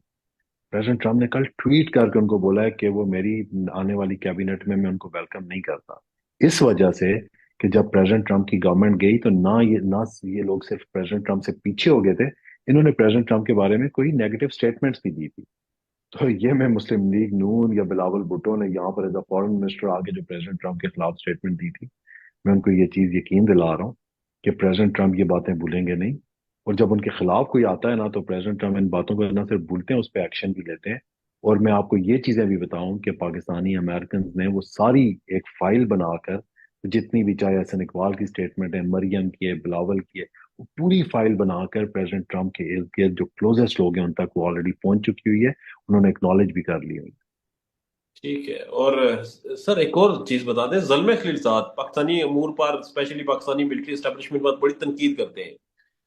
پریزیڈنٹ ٹرمپ نے کل ٹویٹ کر کے ان کو بولا ہے کہ وہ میری آنے والی کیبنٹ میں ان کو ویلکم نہیں کرتا، اس وجہ سے کہ جب پریزیڈنٹ ٹرمپ کی گورنمنٹ گئی تو نہ یہ لوگ صرف پریزیڈنٹ ٹرمپ سے پیچھے ہو گئے تھے، انہوں نے پریزیڈنٹ ٹرمپ کے بارے میں کوئی نیگیٹو سٹیٹمنٹس بھی دی تھی۔ تو یہ میں مسلم لیگ نون یا بلاول بھٹو نے یہاں پر ایز اے فورن منسٹر آگے جو پریزیڈنٹ ٹرمپ کے خلاف سٹیٹمنٹ دی تھی، میں ان کو یہ چیز یقین دلا رہا ہوں کہ پریزیڈنٹ ٹرمپ یہ باتیں بھولیں گے نہیں، اور جب ان کے خلاف کوئی آتا ہے نا تو پریزیڈنٹ ٹرمپ ان باتوں کو نہ صرف بھولتے ہیں، اس پہ ایکشن بھی لیتے ہیں۔ اور میں آپ کو یہ چیزیں بھی بتاؤں کہ پاکستانی امریکنز نے وہ ساری ایک فائل بنا کر، جتنی بھی چاہے حسن اقبال کی سٹیٹمنٹ ہے، مریم کی ہے، بلاول کی ہے، وہ پوری فائل بنا کر پریزیڈنٹ ٹرمپ کے ارد گرد جو کلوزسٹ لوگ ہیں ان تک وہ آلریڈی پہنچ چکی ہوئی ہے، انہوں نے اکنالج بھی کر لی ہوئی ہے۔ ٹھیک ہے۔ اور سر ایک اور چیز بتا دیں، زلمے خلیلزاد پاکستانی امور پر، اسپیشلی پاکستانی ملٹری اسٹیبلشمنٹ پر بڑی تنقید کرتے ہیں،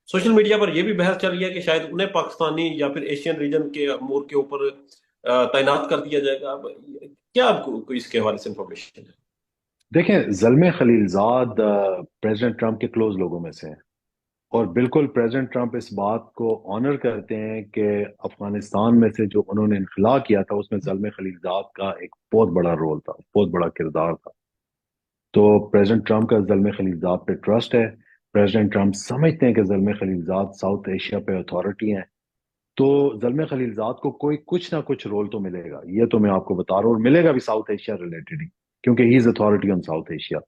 سوشل میڈیا پر یہ بھی بحث چل رہی ہے کہ شاید انہیں پاکستانی یا پھر ایشین ریجن کے امور کے اوپر تعینات کر دیا جائے گا۔ اب کیا آپ کو کوئی اس کے حوالے سے انفارمیشن ہے؟ دیکھیں، زلمے خلیلزاد پریزیڈنٹ ٹرمپ کے کلوز لوگوں میں سے ہیں، اور بالکل پریزیڈنٹ ٹرمپ اس بات کو آنر کرتے ہیں کہ افغانستان میں سے جو انہوں نے انخلا کیا تھا اس میں زلمے خلیلزاد کا ایک بہت بڑا رول تھا، بہت بڑا کردار تھا۔ تو پریزیڈنٹ ٹرمپ کا زلمے خلیلزاد پہ ٹرسٹ ہے، پریزیڈنٹ ٹرمپ سمجھتے ہیں کہ زلمے خلیلزاد ساؤتھ ایشیا پہ اتھارٹی ہیں، تو زلمے خلیلزاد کو کوئی کچھ نہ کچھ رول تو ملے گا، یہ تو میں آپ کو بتا رہا ہوں، اور ملے گا بھی ساؤتھ ایشیا ریلیٹڈ ہی، کیونکہ he is authority on South Asia.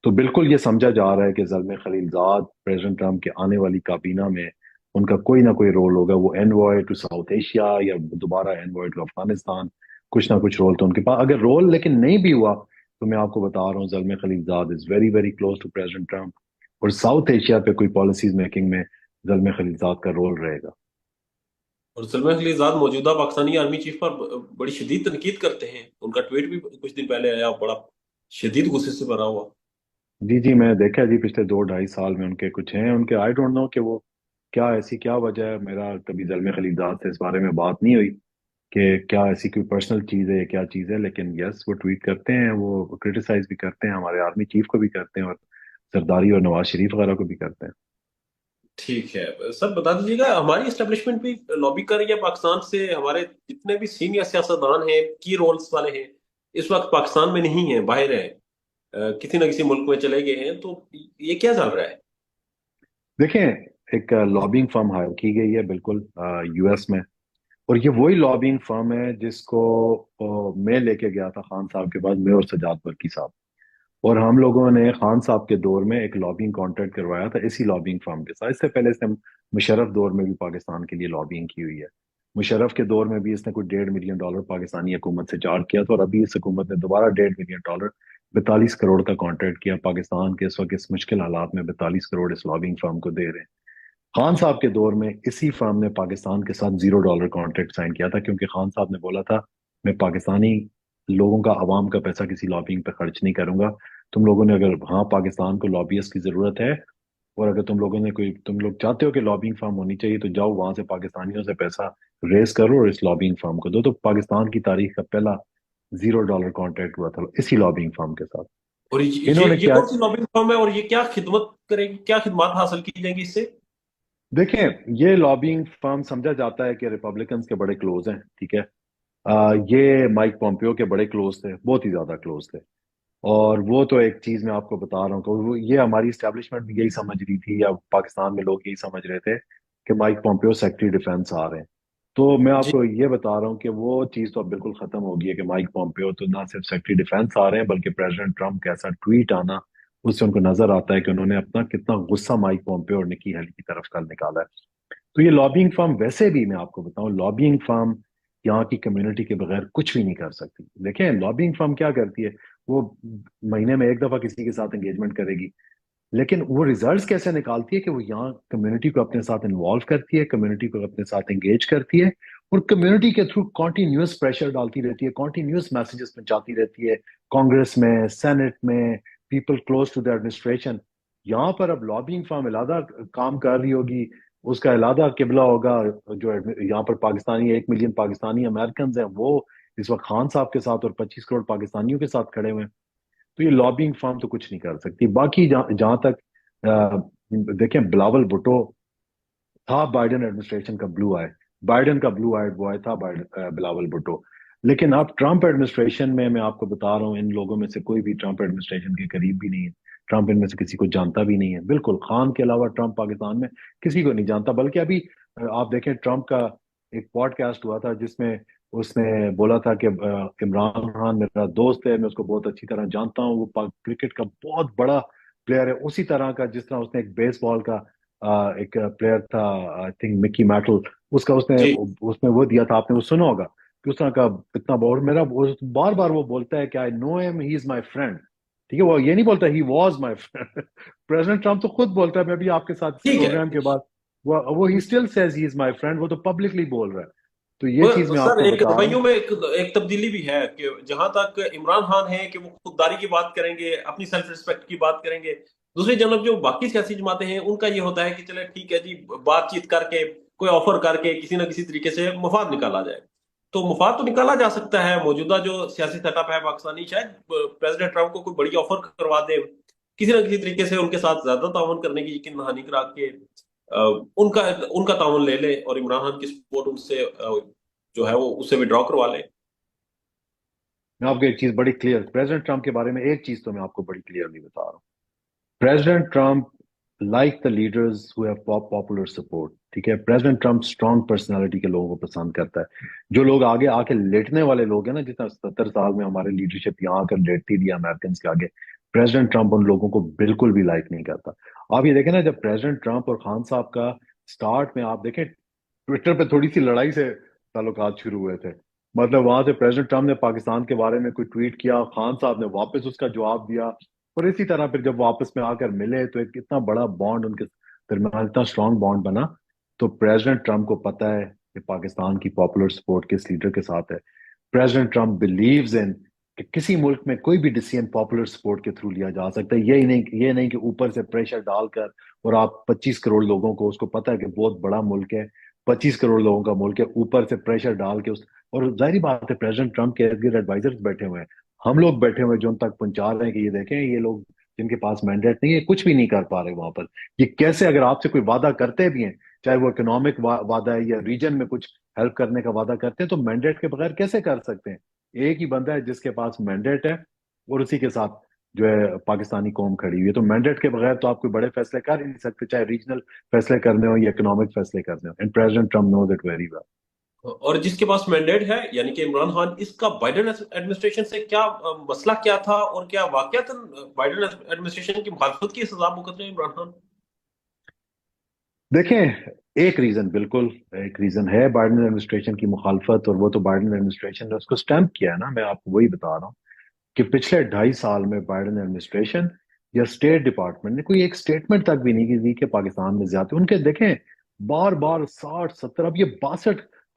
تو بالکل یہ سمجھا جا رہا ہے کہ زلمے خلیلزاد پریزیڈنٹ ٹرمپ کے آنے والی کابینہ میں ان کا کوئی نہ کوئی رول ہوگا، وہ انوائے ٹو ساؤتھ ایشیا یا دوبارہ انوائے ٹو افغانستان، کچھ نہ کچھ رول تو ان کے پاس، اگر رول لیکن نہیں بھی ہوا تو میں آپ کو بتا رہا ہوں Zalmay Khalilzad is very very close to president Trump, اور ساؤتھ ایشیا پہ کوئی پالیسیز میکنگ میں زلمے خلیلزاد کا رول رہے گا۔ اور زلمے خلیلزاد موجودہ پاکستانی آرمی چیف پر بڑی شدید تنقید کرتے ہیں، ان کا ٹویٹ بھی کچھ دن پہلے آیا، بڑا شدید غصے سے بھرا ہوا۔ جی جی، میں دیکھا جی، پچھلے 2 ڈھائی سال میں ان کے کچھ ہیں، ان کے آئی ڈونٹ نو کہ وہ کیا ایسی کیا وجہ ہے، میرا کبھی زلمے خلیلزاد سے اس بارے میں بات نہیں ہوئی کہ کیا ایسی کوئی پرسنل چیز ہے یا کیا چیز ہے، لیکن یس وہ ٹویٹ کرتے ہیں، وہ کرٹیسائز بھی کرتے ہیں، ہمارے آرمی چیف کو بھی کرتے ہیں، اور زرداری اور نواز شریف وغیرہ کو بھی کرتے ہیں۔ ٹھیک ہے سر، بتا دیجیے گا ہماری اسٹیبلشمنٹ بھی لابی کر رہی ہے پاکستان سے، ہمارے جتنے بھی سینئر سیاستدان ہیں، کی رولز والے ہیں، اس وقت پاکستان میں نہیں ہیں، باہر ہیں، کسی نہ کسی ملک میں چلے گئے ہیں، تو یہ کیا چل رہا ہے؟ دیکھیں، ایک لابنگ فرم ہائر کی گئی ہے بالکل US میں، اور یہ وہی لابنگ فرم ہے جس کو میں لے کے گیا تھا خان صاحب کے پاس، میں اور سجاد برکی صاحب، اور ہم لوگوں نے خان صاحب کے دور میں ایک لابنگ کانٹریکٹ کروایا تھا اسی لابنگ فرم کے ساتھ۔ اس سے پہلے اس نے مشرف دور میں بھی پاکستان کے لیے لابنگ کی ہوئی ہے، مشرف کے دور میں بھی اس نے کوئی $1.5 ملین پاکستانی حکومت سے چارج کیا تھا، اور ابھی اس حکومت نے دوبارہ $1.5 ملین 42 کروڑ کا کانٹریکٹ کیا پاکستان کے، اس وقت اس مشکل حالات میں 42 کروڑ اس لابنگ فرم کو دے رہے ہیں۔ خان صاحب کے دور میں اسی فرم نے پاکستان کے ساتھ $0 کانٹریکٹ سائن کیا تھا، کیونکہ خان صاحب نے بولا تھا میں پاکستانی لوگوں کا، عوام کا پیسہ کسی لابنگ پہ خرچ نہیں کروں گا، تم لوگوں نے اگر ہاں پاکستان کو لابیس کی ضرورت ہے، اور اگر تم لوگ چاہتے ہو کہ لابنگ فارم ہونی چاہیے، تو جاؤ وہاں سے پاکستانیوں سے پیسہ ریز کرو اور اس لابنگ فارم کو دو. تو پاکستان کی تاریخ کا پہلا $0 کانٹریکٹ ہوا تھا اسی لابنگ فارم کے ساتھ. اور انہوں نے یہ کیا، کون سی لابنگ فرم ہے اور یہ کیا خدمت کرے گی، کیا خدمات حاصل کی جائیں گی اس سے؟ دیکھیں یہ لابنگ فرم سمجھا جاتا ہے کہ ریپبلکنز کے بڑے کلوز ہیں، ٹھیک ہے. یہ مائک پومپیو کے بڑے کلوز تھے، بہت ہی زیادہ کلوز تھے. اور وہ تو ایک چیز میں آپ کو بتا رہا ہوں کہ یہ ہماری اسٹیبلشمنٹ بھی یہی سمجھ رہی تھی، یا پاکستان میں لوگ یہی سمجھ رہے تھے کہ مائک پومپیو سیکٹری ڈیفenس آ رہے ہیں. تو میں آپ جی کو یہ بتا رہا ہوں کہ وہ چیز تو اب بالکل ختم ہو گئی ہے کہ مائک پومپیو تو نہ صرف سیکٹری ڈیفenس آ رہے ہیں، بلکہ پریزیڈنٹ ٹرمپ کا ایسا ٹویٹ آنا، اس سے ان کو نظر آتا ہے کہ انہوں نے اپنا کتنا غصہ مائک پومپیو اور نکی ہیلی کی طرف کل نکالا ہے. تو یہ لابینگ فرم ویسے بھی میں آپ کو بتاؤں، لابینگ فرم یہاں کی کمیونٹی کے بغیر کچھ بھی نہیں کر سکتی. دیکھیں لابینگ فرم کیا کرتی ہے، وہ مہینے میں ایک دفعہ کسی کے ساتھ انگیجمنٹ کرے گی، لیکن وہ ریزلٹس کیسے نکالتی ہے کہ وہ یہاں کمیونٹی کو اپنے ساتھ انوالو کرتی ہے، کمیونٹی کو اپنے ساتھ انگیج کرتی ہے، اور کمیونٹی کے تھرو کانٹینیوس پریشر ڈالتی رہتی ہے، کانٹینیوس میسیجز پہنچاتی رہتی ہے کانگریس میں، سینٹ میں، people close to the administration. یہاں پر اب لابینگ فرم علیحدہ کام کر رہی ہوگی، اس کا علیحدہ قبلہ ہوگا. جو یہاں پر پاکستانی 1 ملین پاکستانی امریکنز ہیں، وہ اس وقت خان صاحب کے ساتھ اور 25 کروڑ پاکستانیوں کے ساتھ کھڑے ہوئے ہیں. تو یہ لابینگ فرم تو کچھ نہیں کر سکتی. باقی جہاں تک دیکھیں بلاول بھٹو تھا بائیڈن ایڈمنسٹریشن کا بلو آئے، بائیڈن کا بلو آئے بوائے تھا بلاول بھٹو. لیکن اب ٹرمپ ایڈمنسٹریشن میں آپ کو بتا رہا ہوں، ان لوگوں میں سے کوئی بھی ٹرمپ ایڈمنسٹریشن کے قریب بھی نہیں ہے. ٹرمپ ان میں سے کسی کو جانتا بھی نہیں ہے، بالکل. خان کے علاوہ ٹرمپ پاکستان میں کسی کو نہیں جانتا. بلکہ ابھی آپ دیکھیں ٹرمپ کا ایک پوڈ کاسٹ ہوا تھا جس میں اس نے بولا تھا کہ عمران خان میرا دوست ہے، میں اس کو بہت اچھی طرح جانتا ہوں، وہ کرکٹ کا بہت بڑا پلیئر ہے. اسی طرح کا جس طرح اس نے ایک بیس بال کا ایک پلیئر تھا، آئی تھنک مکی میٹل، جی اس میں وہ دیا تھا، آپ نے وہ سنا ہوگا کہ اس طرح کا اتنا بہت میرا بار بار وہ بولتا ہے کہ آئی نو ham, he is my friend. ٹھیک ہے، وہ یہ نہیں بولتا he was my friend. President Trump تو خود بولتا ہے، میں بھی آپ کے ساتھ ٹھیک ہے. پروگرام کے بعد وہ ہی still says he is my friend, وہ تو پبلکلی بول رہا ہے. تو یہ چیز میں آپ سر کو ایک بتا رہا ہوں. رویوں میں ایک تبدیلی بھی ہے کہ جہاں تک عمران خان ہے کہ وہ خودداری کی بات کریں گے، اپنی سیلف ریسپیکٹ کی بات کریں گے، دوسری جانب جو باقی سیاسی جماعتیں ہیں ان کا یہ ہوتا ہے کہ چلے ٹھیک ہے جی، بات چیت کر کے کوئی آفر کر کے کسی نہ کسی طریقے سے مفاد نکالا جائے. تو مفاد تو نکالا جا سکتا ہے. موجودہ جو سیاسی سیٹ اپ ہے پاکستانی، شاید پریزیڈنٹ ٹرمپ کو کوئی بڑی آفر کروا دے، کسی نہ کسی طریقے سے ان کے ساتھ زیادہ تعاون کرنے کی یقین دہانی کرا کے ان کا تعاون لے لے اور عمران خان کی سپورٹ ان سے جو ہے وہ اسے ودرا کروا لے. میں آپ کو ایک چیز بڑی کلیئر پریزیڈنٹ ٹرمپ کے بارے میں ایک چیز تو میں آپ کو بڑی کلیئرلی بتا رہا ہوں. President Trump like the leaders who have popular support. ٹھیک ہے، پریزیڈنٹ ٹرمپ اسٹرانگ پرسنالٹی کے لوگوں کو پسند کرتا ہے. جو لوگ آگے آ کے لیٹنے والے لوگ ہیں نا، جتنا 70 سال میں ہمارے لیڈرشپ یہاں آ کر لیٹتی رہی امریکنس کے آگے، پریزیڈنٹ ٹرمپ ان لوگوں کو بالکل بھی لائک نہیں کرتا. آپ یہ دیکھیں نا، جب پریزیڈنٹ ٹرمپ اور خان صاحب کا سٹارٹ میں آپ دیکھیں ٹویٹر پہ تھوڑی سی لڑائی سے تعلقات شروع ہوئے تھے. مطلب وہاں سے پریزیڈنٹ ٹرمپ نے پاکستان کے بارے میں کوئی ٹویٹ کیا، خان صاحب نے واپس اس کا جواب دیا، اور اسی طرح پھر جب واپس میں آ کر ملے تو ایک اتنا بڑا بانڈ ان کے درمیان، اتنا اسٹرانگ بانڈ بنا. تو پریزیڈنٹ ٹرمپ کو پتا ہے کہ پاکستان کی پاپولر سپورٹ کس لیڈر کے ساتھ ہے. پریزیڈنٹ ٹرمپ بلیوز ان کہ کسی ملک میں کوئی بھی ڈیسیژن پاپولر سپورٹ کے تھرو لیا جا سکتا ہے. یہ نہیں کہ اوپر سے پریشر ڈال کر، اور آپ 25 کروڑ لوگوں کو، اس کو پتا ہے کہ بہت بڑا ملک ہے، 25 کروڑ لوگوں کا ملک ہے، اوپر سے پریشر ڈال کے اور ظاہری بات ہے پریزیڈنٹ ٹرمپ کے ارد گرد ایڈوائزرز بیٹھے ہوئے ہیں، ہم لوگ بیٹھے ہوئے ہیں جو ان تک پہنچا رہے ہیں کہ یہ دیکھیں یہ لوگ جن کے پاس مینڈیٹ نہیں ہے کچھ بھی نہیں کر پا رہے وہاں پر. یہ کیسے اگر آپ سے کوئی وعدہ کرتے بھی ہیں، چاہے وہ اکنامک وعدہ ہے یا ریجن میں کچھ ہیلپ کرنے کا وعدہ کرتے ہیں، تو مینڈیٹ کے بغیر کیسے کر سکتے ہیں؟ ایک ہی بندہ ہے جس کے پاس مینڈیٹ ہے، اور اسی کے ساتھ جو ہے پاکستانی قوم کھڑی ہوئی ہے. تو مینڈیٹ کے بغیر تو آپ کوئی بڑے فیصلے کر ہی نہیں سکتے، چاہے ریجنل فیصلے کرنے ہو یا اکنامک فیصلے کرنے ہو. And president Trump knows it very well. اور جس کے پاس مینڈیٹ ہے یعنی کہ عمران خان، اس کا بائیڈن ایڈمنسٹریشن سے کیا مسئلہ کیا تھا، اور کیا واقعات بائیڈن ایڈمنسٹریشن کی مخالفت کی سزا بھگت رہے ہیں عمران خان؟ دیکھیں ایک ریزن، بالکل ایک ریزن ہے بائیڈن ایڈمنسٹریشن کی مخالفت، اور وہ تو بائیڈن ایڈمنسٹریشن نے اس کو سٹیمپ کیا ہے نا. میں آپ کو وہی بتا رہا ہوں کہ پچھلے 2.5 سال میں بائیڈن ایڈمنسٹریشن یا اسٹیٹ ڈپارٹمنٹ نے کوئی ایک سٹیٹمنٹ تک بھی نہیں کی کہ پاکستان میں زیادتی ان کے دیکھیں بار بار 60 70 اب یہ 62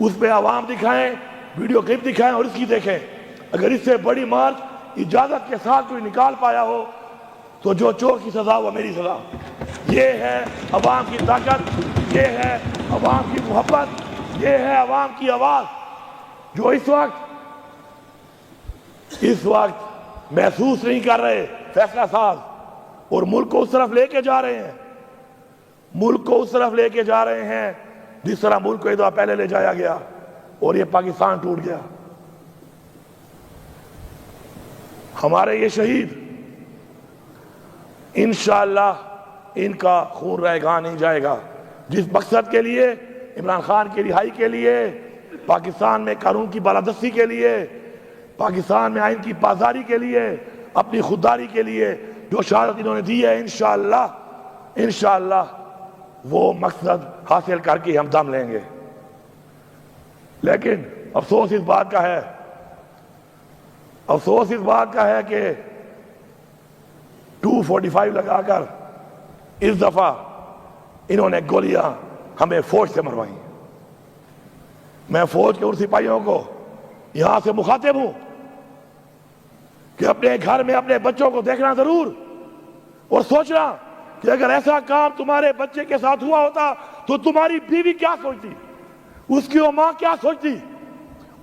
اس پہ عوام دکھائیں, ویڈیو کلپ دکھائیں اور اس کی دیکھیں. اگر اس سے بڑی مارچ اجازت کے ساتھ کوئی نکال پایا ہو تو جو چور کی سزا وہ میری سزا. یہ ہے عوام کی طاقت, یہ ہے عوام کی محبت, یہ ہے عوام کی آواز جو اس وقت محسوس نہیں کر رہے فیصلہ ساز, اور ملک کو اس طرف لے کے جا رہے ہیں, ملک کو اس طرف لے کے جا رہے ہیں جس طرح ملک کو ایک دفعہ پہلے لے جایا گیا اور یہ پاکستان ٹوٹ گیا. ہمارے یہ شہید انشاءاللہ ان کا خون رائے گاہ نہیں جائے گا. جس مقصد کے لیے, عمران خان کی رہائی کے لیے, پاکستان میں قانون کی بالادستی کے لیے, پاکستان میں آئین کی پاسداری کے لیے, اپنی خودداری کے لیے جو شہادت انہوں نے دی ہے, انشاءاللہ وہ مقصد حاصل کر کے ہم دم لیں گے. لیکن افسوس اس بات کا ہے کہ 245 لگا کر اس دفعہ انہوں نے گولیاں ہمیں فوج سے مروائیں. میں فوج کے ان سپاہیوں کو یہاں سے مخاطب ہوں کہ اپنے گھر میں اپنے بچوں کو دیکھنا ضرور, اور سوچنا کہ اگر ایسا کام تمہارے بچے کے ساتھ ہوا ہوتا تو تمہاری بیوی کیا سوچتی, اس کی وہ ماں کیا سوچتی,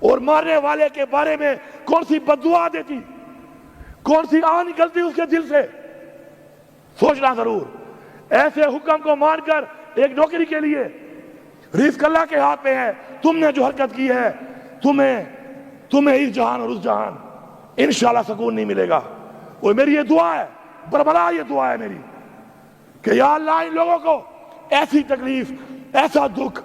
اور مارنے والے کے بارے میں کون سی بددعا دیتی, کون سی آہ نکلتی اس کے دل سے. سوچنا ضرور. ایسے حکم کو مان کر ایک نوکری کے لیے رزق اللہ کے ہاتھ میں ہے, تم نے جو حرکت کی ہے تمہیں اس جہان اور اس جہان انشاءاللہ سکون نہیں ملے گا. اور میری یہ دعا ہے, بربلا یہ دعا ہے میری, کہ یا اللہ ان لوگوں کو ایسی تکلیف, ایسا دکھ,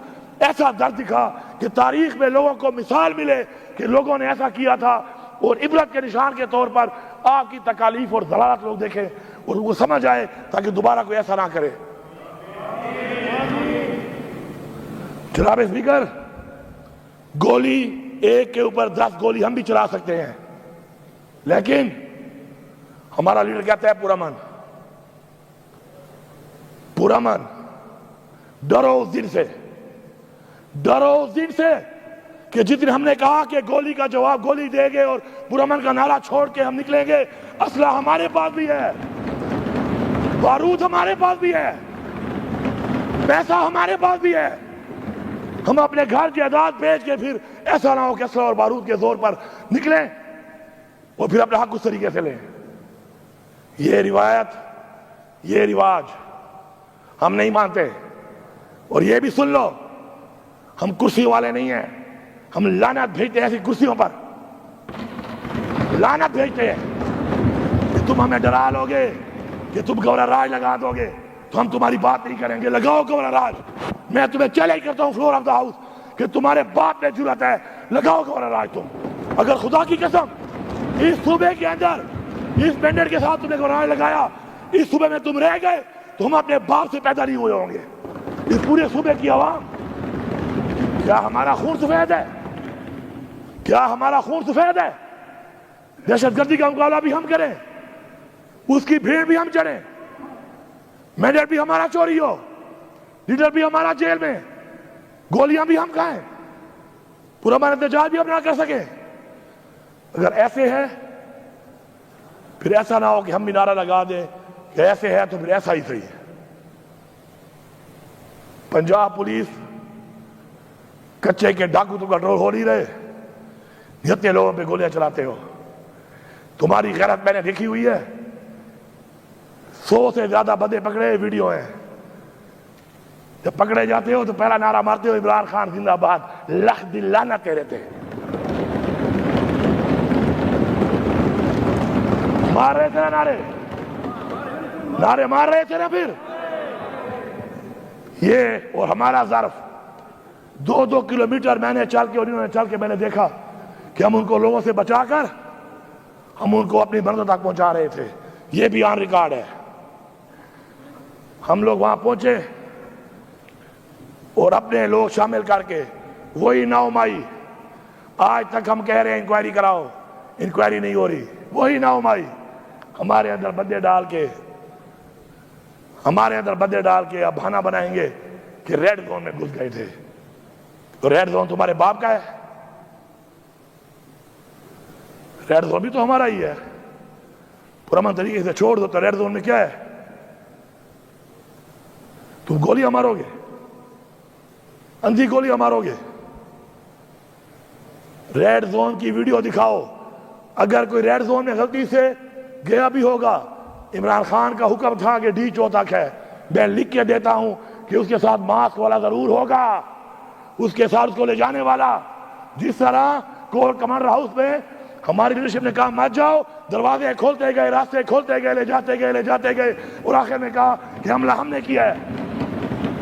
ایسا درد دکھا کہ تاریخ میں لوگوں کو مثال ملے کہ لوگوں نے ایسا کیا تھا, اور عبرت کے نشان کے طور پر آپ کی تکالیف اور ضلالت لوگ دیکھیں اور وہ سمجھ آئے تاکہ دوبارہ کوئی ایسا نہ کرے. جناب اسپیکر, گولی ایک کے اوپر 10 گولی ہم بھی چلا سکتے ہیں, لیکن ہمارا لیڈر کہتا ہے پرامن. ڈرو اس دن سے کہ جس دن ہم نے کہا کہ گولی کا جواب گولی دیں گے اور پرامن کا نعرہ چھوڑ کے ہم نکلیں گے, اسلحہ ہمارے پاس بھی ہے, بارود ہمارے پاس بھی ہے, پیسہ ہمارے پاس بھی ہے. ہم اپنے گھر جائیداد بیچ کے پھر ایسا نہ ہو کہ اسلحہ اور بارود کے زور پر نکلیں اور پھر اپنا حق اس طریقے سے لیں. یہ روایت, یہ رواج ہم نہیں مانتے. اور یہ بھی سن لو, ہم کرسی والے نہیں ہیں, ہم لعنت بھیجتے ہیں ایسی کرسیوں پر, لعنت بھیجتے ہیں کہ تم ہمیں ڈرا لو گے, کہ تم گورنر راج لگا دو گے تو ہم تمہاری بات نہیں کریں گے. لگاؤ گورنر راج, میں تمہیں چیلنج کرتا ہوں فلور آف دا ہاؤس کہ تمہارے باپ میں جرأت ہے, لگاؤ گورنر راج تم. اگر خدا کی قسم اس صوبے کے اندر اس مینڈیٹ کے ساتھ تم نے گورنر راج لگایا, اس صوبے میں تم رہ گئے تو ہم اپنے باپ سے پیدا نہیں ہوئے ہوں گے. اس پورے صوبے کی عوام, کیا ہمارا خون سفید ہے؟ کیا ہمارا خون سفید ہے؟ دہشت گردی کا مقابلہ بھی ہم کریں, اس کی بھیڑ بھی ہم چڑھیں, مینڈیٹ بھی ہمارا چوری ہو, لیڈر بھی ہمارا جیل میں, گولیاں بھی ہم کھائیں, پرامن احتجاج بھی ہم نہ کر سکیں. اگر ایسے ہے پھر ایسا نہ ہو کہ ہم بھی نعرہ لگا دیں کہ ایسے ہے تو پھر ایسا ہی صحیح ہے. پنجاب پولیس کچے کے ڈاکو تو کنٹرول ہو نہیں رہے, جتنے لوگوں پہ گولیاں چلاتے ہو. تمہاری غیرت میں نے دیکھی ہوئی ہے, 100 سے زیادہ بندے پکڑے, ویڈیو ہیں. جب پکڑے جاتے ہو تو پہلا نعرہ مارتے ہو عمران خان زندہ باد, لکھ دل لعنت تیرے تے. مار رہے تھے نا نعرے مار رہے تھے نا. پھر یہ اور ہمارا ظرف 2 کلومیٹر میں نے چل کے اور انہوں نے چل کے میں نے دیکھا کہ ہم ان کو لوگوں سے بچا کر ہم ان کو اپنی منزل تک پہنچا رہے تھے. یہ بھی آن ریکارڈ ہے. ہم لوگ وہاں پہنچے اور اپنے لوگ شامل کر کے وہی 9 مئی, آج تک ہم کہہ رہے ہیں انکوائری کراؤ, انکوائری نہیں ہو رہی. وہی 9 مئی ہمارے اندر بندے ڈال کے اب بہانہ بنائیں گے کہ ریڈ زون میں گھس گئے تھے. تو ریڈ زون تمہارے باپ کا ہے؟ ریڈ زون بھی تو ہمارا ہی ہے. پرامن طریقے سے چھوڑ دو تو ریڈ زون میں کیا ہے؟ تم گولیاں مارو گے، اندھی گولیاں مارو گے. ریڈ زون کی ویڈیو دکھاؤ. اگر کوئی ریڈ زون میں غلطی سے گیا بھی ہوگا، عمران خان کا حکم تھا کہ ڈی 4 تک ہے، میں لکھ کے دیتا ہوں کہ اس کے ساتھ ماسک والا ضرور ہوگا، اس کے ساتھ اس کو لے جانے والا. جس طرح کور کمانڈر ہاؤس میں ہماری لیڈرشپ نے کہا مت جاؤ، دروازے کھولتے گئے، راستے کھولتے گئے، لے جاتے گئے اور آخر میں کہا کہ حملہ ہم نے کیا ہے.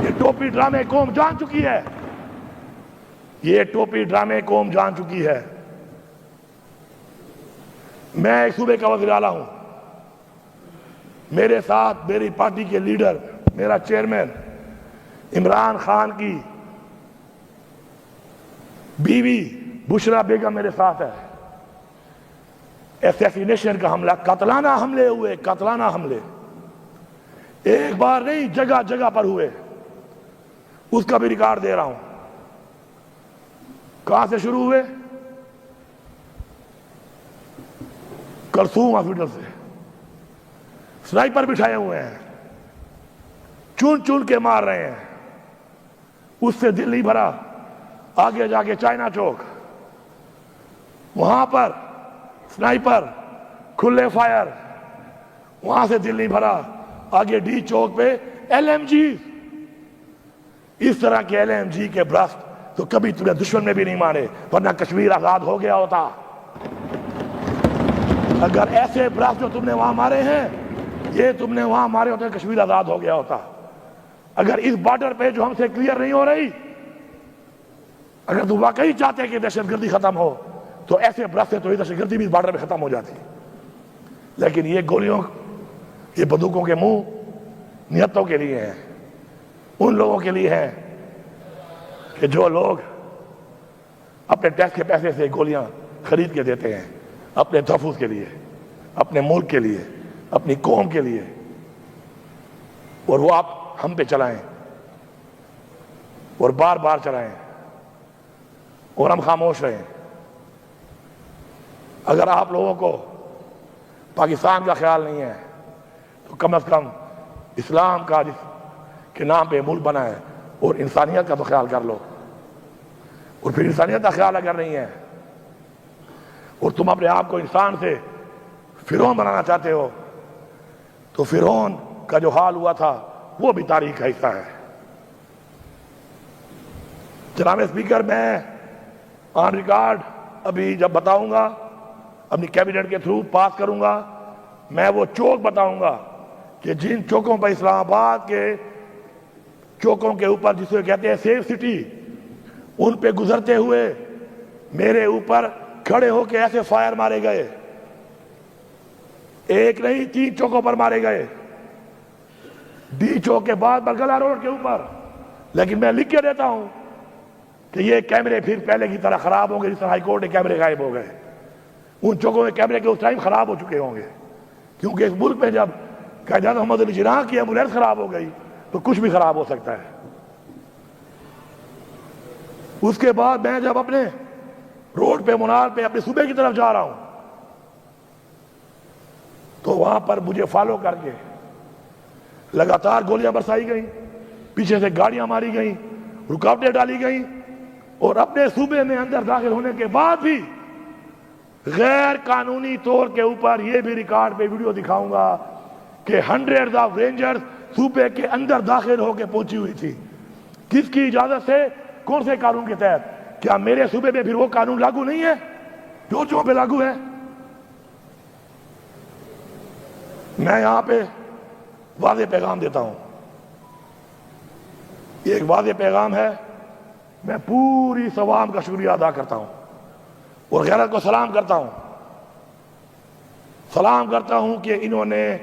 یہ ٹوپی ڈرامے قوم جان چکی ہے، یہ ٹوپی ڈرامے قوم جان چکی ہے. میں ایک صوبے کا وزیر اعلیٰ ہوں، میرے ساتھ میری پارٹی کے لیڈر، میرا چیئرمین عمران خان کی بیوی بشرا بیگم میرے ساتھ ہے. ایسیسینیشن کا حملہ، قاتلانہ حملے ہوئے، قاتلانہ حملے ایک بار نہیں، جگہ جگہ پر ہوئے. اس کا بھی ریکارڈ دے رہا ہوں. کہاں سے شروع ہوئے؟ کرسوم ہاسپٹل سے. سنائپر بٹھائے ہوئے ہیں، چن چن کے مار رہے ہیں. اس سے دل نہیں بھرا، آگے جا کے چائنا چوک، وہاں پر سنائپر کھلے فائر، وہاں سے دل نہیں بھرا. آگے ڈی چوک پہ ایل ایم جی. اس طرح کے ایل ایم جی کے برسٹ تو کبھی تمہیں دشمن میں بھی نہیں مارے، ورنہ کشمیر آزاد ہو گیا ہوتا. اگر ایسے برسٹ جو تم نے وہاں مارے ہیں، یہ تم نے وہاں مارے ہوتے، کشمیر آزاد ہو گیا ہوتا. اگر اس بارڈر پہ جو ہم سے کلیئر نہیں ہو رہی، اگر تم واقعی چاہتے کہ دہشت گردی ختم ہو تو ایسے برسٹ سے تو یہ دہشت گردی بھی اس بارڈر پہ ختم ہو جاتی. لیکن یہ گولیوں، یہ بندوقوں کے منہ نیتوں کے لیے ہیں، ان لوگوں کے لیے ہیں کہ جو لوگ اپنے ٹیکس کے پیسے سے گولیاں خرید کے دیتے ہیں اپنے تحفظ کے لیے، اپنے ملک کے لیے، اپنی قوم کے لیے، اور وہ آپ ہم پہ چلائیں اور بار بار چلائیں اور ہم خاموش رہیں. اگر آپ لوگوں کو پاکستان کا خیال نہیں ہے تو کم از کم اسلام کا جس کے نام پہ ملک بنا ہے اور انسانیت کا تو خیال کر لو. اور پھر انسانیت کا خیال اگر نہیں ہے اور تم اپنے آپ کو انسان سے فرعون بنانا چاہتے ہو تو فرعون کا جو حال ہوا تھا وہ بھی تاریخ کا حصہ ہے. جناب اسپیکر، میں آن ریکارڈ ابھی جب بتاؤں گا، اپنی کیبنٹ کے تھرو پاس کروں گا، میں وہ چوک بتاؤں گا کہ جن چوکوں پر اسلام آباد کے چوکوں کے اوپر جس کو کہتے ہیں سیف سٹی، ان پہ گزرتے ہوئے میرے اوپر کھڑے ہو کے ایسے فائر مارے گئے. ایک نہیں 3 چوکوں پر مارے گئے، ڈی چوک کے بعد بلگلا روڈ کے اوپر. لیکن میں لکھ کے دیتا ہوں کہ یہ کیمرے پھر پہلے کی طرح خراب ہوں گے جس طرح ہائی کورٹ کے کیمرے غائب ہو گئے. ان چوکوں میں کیمرے کے اس ٹائم خراب ہو چکے ہوں گے، کیونکہ اس ملک میں جب قائد اعظم محمد علی جناح کی ایمبولینس خراب ہو گئی تو کچھ بھی خراب ہو سکتا ہے. اس کے بعد میں جب اپنے روڈ پہ منال پہ اپنے صوبے کی طرف جا رہا ہوں تو وہاں پر مجھے فالو کر کے لگاتار گولیاں برسائی گئیں، پیچھے سے گاڑیاں ماری گئیں، رکاوٹیں ڈالی گئیں، اور اپنے صوبے میں اندر داخل ہونے کے بعد بھی غیر قانونی طور کے اوپر یہ بھی ریکارڈ پہ ویڈیو دکھاؤں گا کہ ہنڈریڈز آف رینجرز صوبے کے اندر داخل ہو کے پہنچی ہوئی تھی. کس کی اجازت سے؟ کون سے قانون کے تحت؟ کیا میرے صوبے میں پھر وہ قانون لاگو نہیں ہے جو پہ لاگو ہے؟ میں یہاں پہ واضح پیغام دیتا ہوں، یہ ایک واضح پیغام ہے. میں پوری عوام کا شکریہ ادا کرتا ہوں اور غیرت کو سلام کرتا ہوں کہ انہوں نے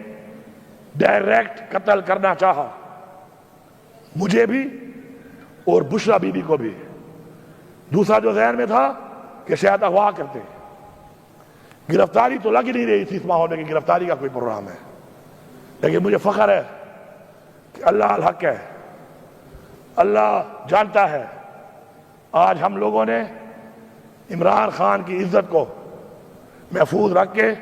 ڈائریکٹ قتل کرنا چاہا، مجھے بھی اور بشرا بی بی کو بھی. دوسرا جو ذہن میں تھا کہ شاید اغوا کرتے. گرفتاری تو لگ نہیں رہی تھی اس ماحول میں کہ گرفتاری کا کوئی پروگرام ہے، لیکن مجھے فخر ہے کہ اللہ الحق ہے، اللہ جانتا ہے، آج ہم لوگوں نے عمران خان کی عزت کو محفوظ رکھ کے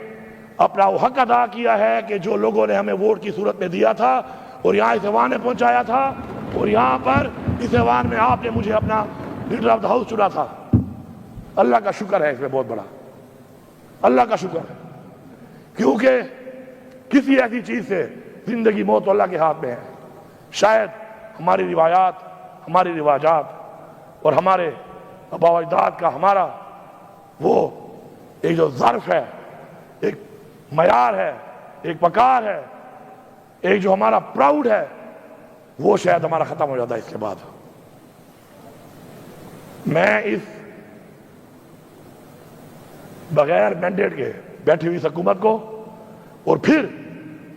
اپنا وہ حق ادا کیا ہے کہ جو لوگوں نے ہمیں ووٹ کی صورت میں دیا تھا اور یہاں اس ایوان میں پہنچایا تھا، اور یہاں پر اس ایوان میں آپ نے مجھے اپنا لیڈر آف دا ہاؤس چنا تھا. اللہ کا شکر ہے، اس میں بہت بڑا اللہ کا شکر ہے، کیونکہ کسی ایسی چیز سے زندگی موت اللہ کے ہاتھ میں ہے. شاید ہماری روایات، ہماری رواجات اور ہمارے آباء و اجداد کا ہمارا وہ ایک جو ظرف ہے، ایک معیار ہے، ایک وقار ہے، ایک جو ہمارا پراؤڈ ہے، وہ شاید ہمارا ختم ہو جاتا ہے اس کے بعد. میں اس بغیر مینڈیٹ کے بیٹھی ہوئی حکومت کو اور پھر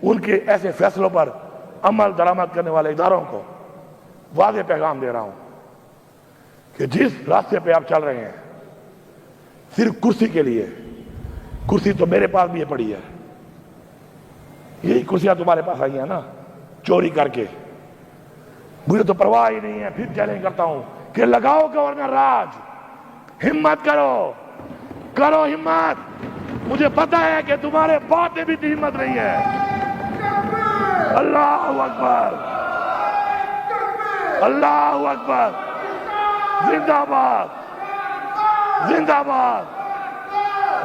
ان کے ایسے فیصلوں پر عمل درآمد کرنے والے اداروں کو واضح پیغام دے رہا ہوں کہ جس راستے پہ آپ چل رہے ہیں صرف کرسی کے لیے، کرسی تو میرے پاس بھی پڑی ہے، یہی کرسیاں تمہارے پاس آئی ہیں نا چوری کر کے، مجھے تو پرواہ ہی نہیں ہے. پھر چیلنج کرتا ہوں کہ لگاؤ گورنر راج، ہمت کرو، کرو ہمت. مجھے پتا ہے کہ تمہارے باپ میں بھی اتنی ہمت نہیں ہے. اللہ اکبر، اللہ اکبر، زندہ باد، زندہ باد،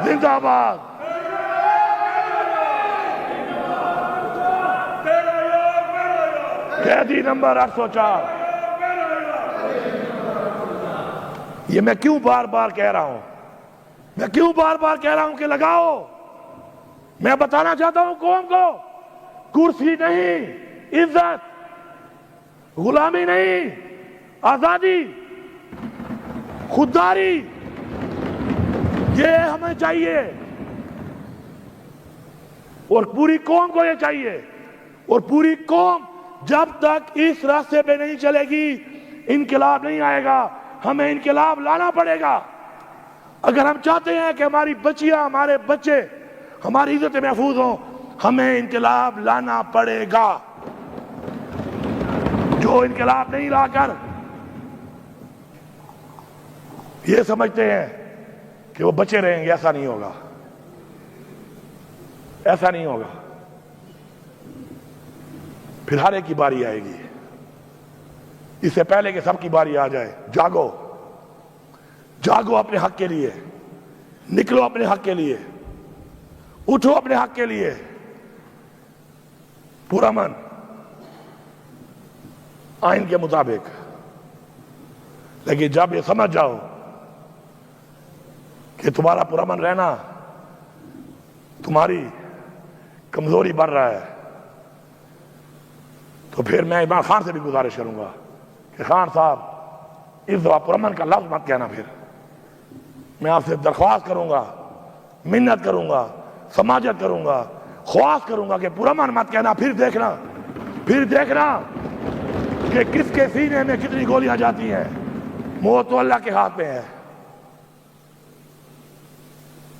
زندہ باد. قیدی نمبر 804. یہ میں کیوں بار بار کہہ رہا ہوں، میں کیوں بار بار کہہ رہا ہوں کہ لگاؤ؟ میں بتانا چاہتا ہوں قوم کو، کرسی نہیں، عزت، غلامی نہیں، آزادی، خودداری، یہ ہمیں چاہیے اور پوری قوم کو یہ چاہیے. اور پوری قوم جب تک اس راستے پہ نہیں چلے گی انقلاب نہیں آئے گا. ہمیں انقلاب لانا پڑے گا. اگر ہم چاہتے ہیں کہ ہماری بچیاں، ہمارے بچے، ہماری عزت محفوظ ہوں، ہمیں انقلاب لانا پڑے گا. جو انقلاب نہیں لا کر یہ سمجھتے ہیں کہ وہ بچے رہیں گے، ایسا نہیں ہوگا، ایسا نہیں ہوگا. پھر ہر ایک کی باری آئے گی. اس سے پہلے کہ سب کی باری آ جائے، جاگو، جاگو اپنے حق کے لیے، نکلو اپنے حق کے لیے، اٹھو اپنے حق کے لیے. پرامن آئین کے مطابق. لیکن جب یہ سمجھ جاؤ کہ تمہارا پرامن رہنا تمہاری کمزوری بڑھ رہا ہے، تو پھر میں عمران خان سے بھی گزارش کروں گا کہ خان صاحب اس دفعہ پرامن کا لفظ مت کہنا. پھر میں آپ سے درخواست کروں گا، منت کروں گا، سماجت کروں گا، خواست کروں گا کہ پرامن مت کہنا. پھر دیکھنا، پھر دیکھنا کہ کس کے سینے میں کتنی گولیاں جاتی ہیں. موت تو اللہ کے ہاتھ میں ہے.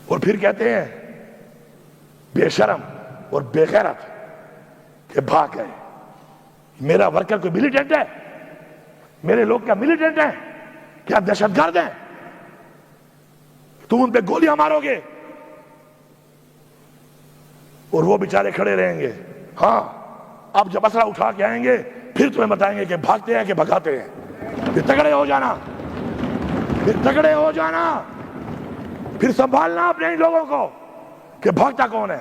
اور پھر کہتے ہیں بے شرم اور بے غیرت کہ بھاگ گئے. میرا ورکر کوئی ملیٹنٹ ہے؟ میرے لوگ کیا ملیٹنٹ ہیں؟ کیا دہشت گرد ہیں؟ تم ان پہ گولیاں مارو گے اور وہ بیچارے کھڑے رہیں گے. ہاں، اب جب اسلحہ اٹھا کے آئیں گے پھر تمہیں بتائیں گے کہ بھاگتے ہیں کہ بھگاتے ہیں. پھر تگڑے ہو جانا، پھر تگڑے ہو جانا، پھر سنبھالنا اپنے ان لوگوں کو کہ بھاگتا کون ہے.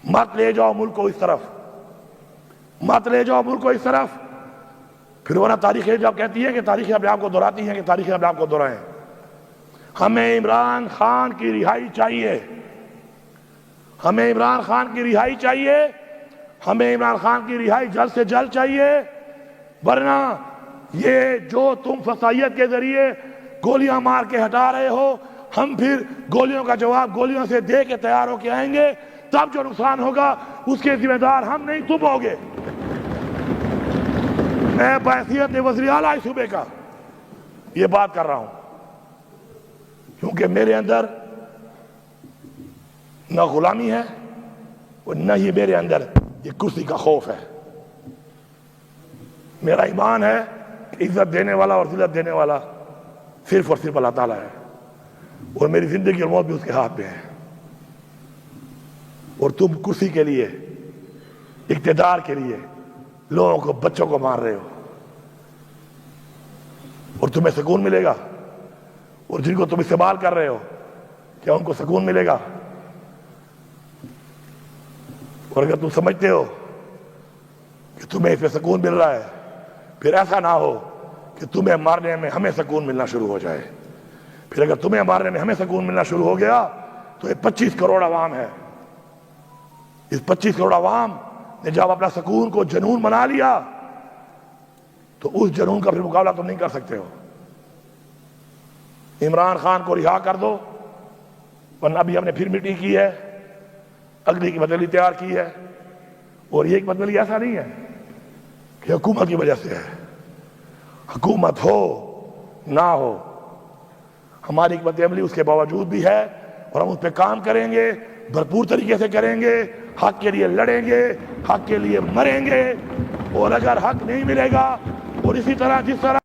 مت لے جاؤ ملک کو اس طرف، مت لے جاؤ ملک کو اس طرف. پھر ورنہ تاریخیں جب کہتی ہے کہ تاریخیں اپنے آپ کو دہراتی ہیں کہ تاریخیں اپنے آپ کو دہرائیں. ہمیں عمران خان کی رہائی چاہیے، ہمیں عمران خان کی رہائی چاہیے، ہمیں عمران خان کی رہائی جلد سے جلد چاہیے. ورنہ یہ جو تم فسائیت کے ذریعے گولیاں مار کے ہٹا رہے ہو، ہم پھر گولیوں کا جواب گولیوں سے دے کے تیار ہو کے آئیں گے. تب جو نقصان ہوگا اس کے ذمہ دار ہم نہیں، تم ہوگے. میں بحیثیت وزیر اعلیٰ اس صوبے کا یہ بات کر رہا ہوں کیونکہ میرے اندر نہ غلامی ہے اور نہ ہی میرے اندر یہ کرسی کا خوف ہے. میرا ایمان ہے کہ عزت دینے والا اور ذلت دینے والا صرف اور صرف اللہ تعالیٰ ہے، اور میری زندگی اور موت بھی اس کے ہاتھ میں ہے۔ اور تم کرسی کے لیے، اقتدار کے لیے لوگوں کو، بچوں کو مار رہے ہو، اور تمہیں سکون ملے گا؟ اور جن کو تم استعمال کر رہے ہو کیا ان کو سکون ملے گا؟ اور اگر تم سمجھتے ہو کہ تمہیں اس میں سکون مل رہا ہے، پھر ایسا نہ ہو کہ تمہیں مارنے میں ہمیں سکون ملنا شروع ہو جائے۔ پھر اگر تمہیں مارنے میں ہمیں سکون ملنا شروع ہو گیا تو یہ 25 کروڑ عوام ہے، اس 25 کروڑ عوام نے جب اپنا سکون کو جنون بنا لیا تو اس جنون کا پھر مقابلہ تم نہیں کر سکتے ہو۔ عمران خان کو رہا کر دو، ورنہ ابھی ہم نے پھر میٹنگ کی ہے، اگلی کی بدلی تیار کی ہے، اور یہ ایک بدلی ایسا نہیں ہے کہ حکومت کی وجہ سے ہے، حکومت ہو نہ ہو ہماری حکمت عملی اس کے باوجود بھی ہے، اور ہم اس پہ کام کریں گے، بھرپور طریقے سے کریں گے، حق کے لیے لڑیں گے، حق کے لیے مریں گے، اور اگر حق نہیں ملے گا اور اسی طرح جس طرح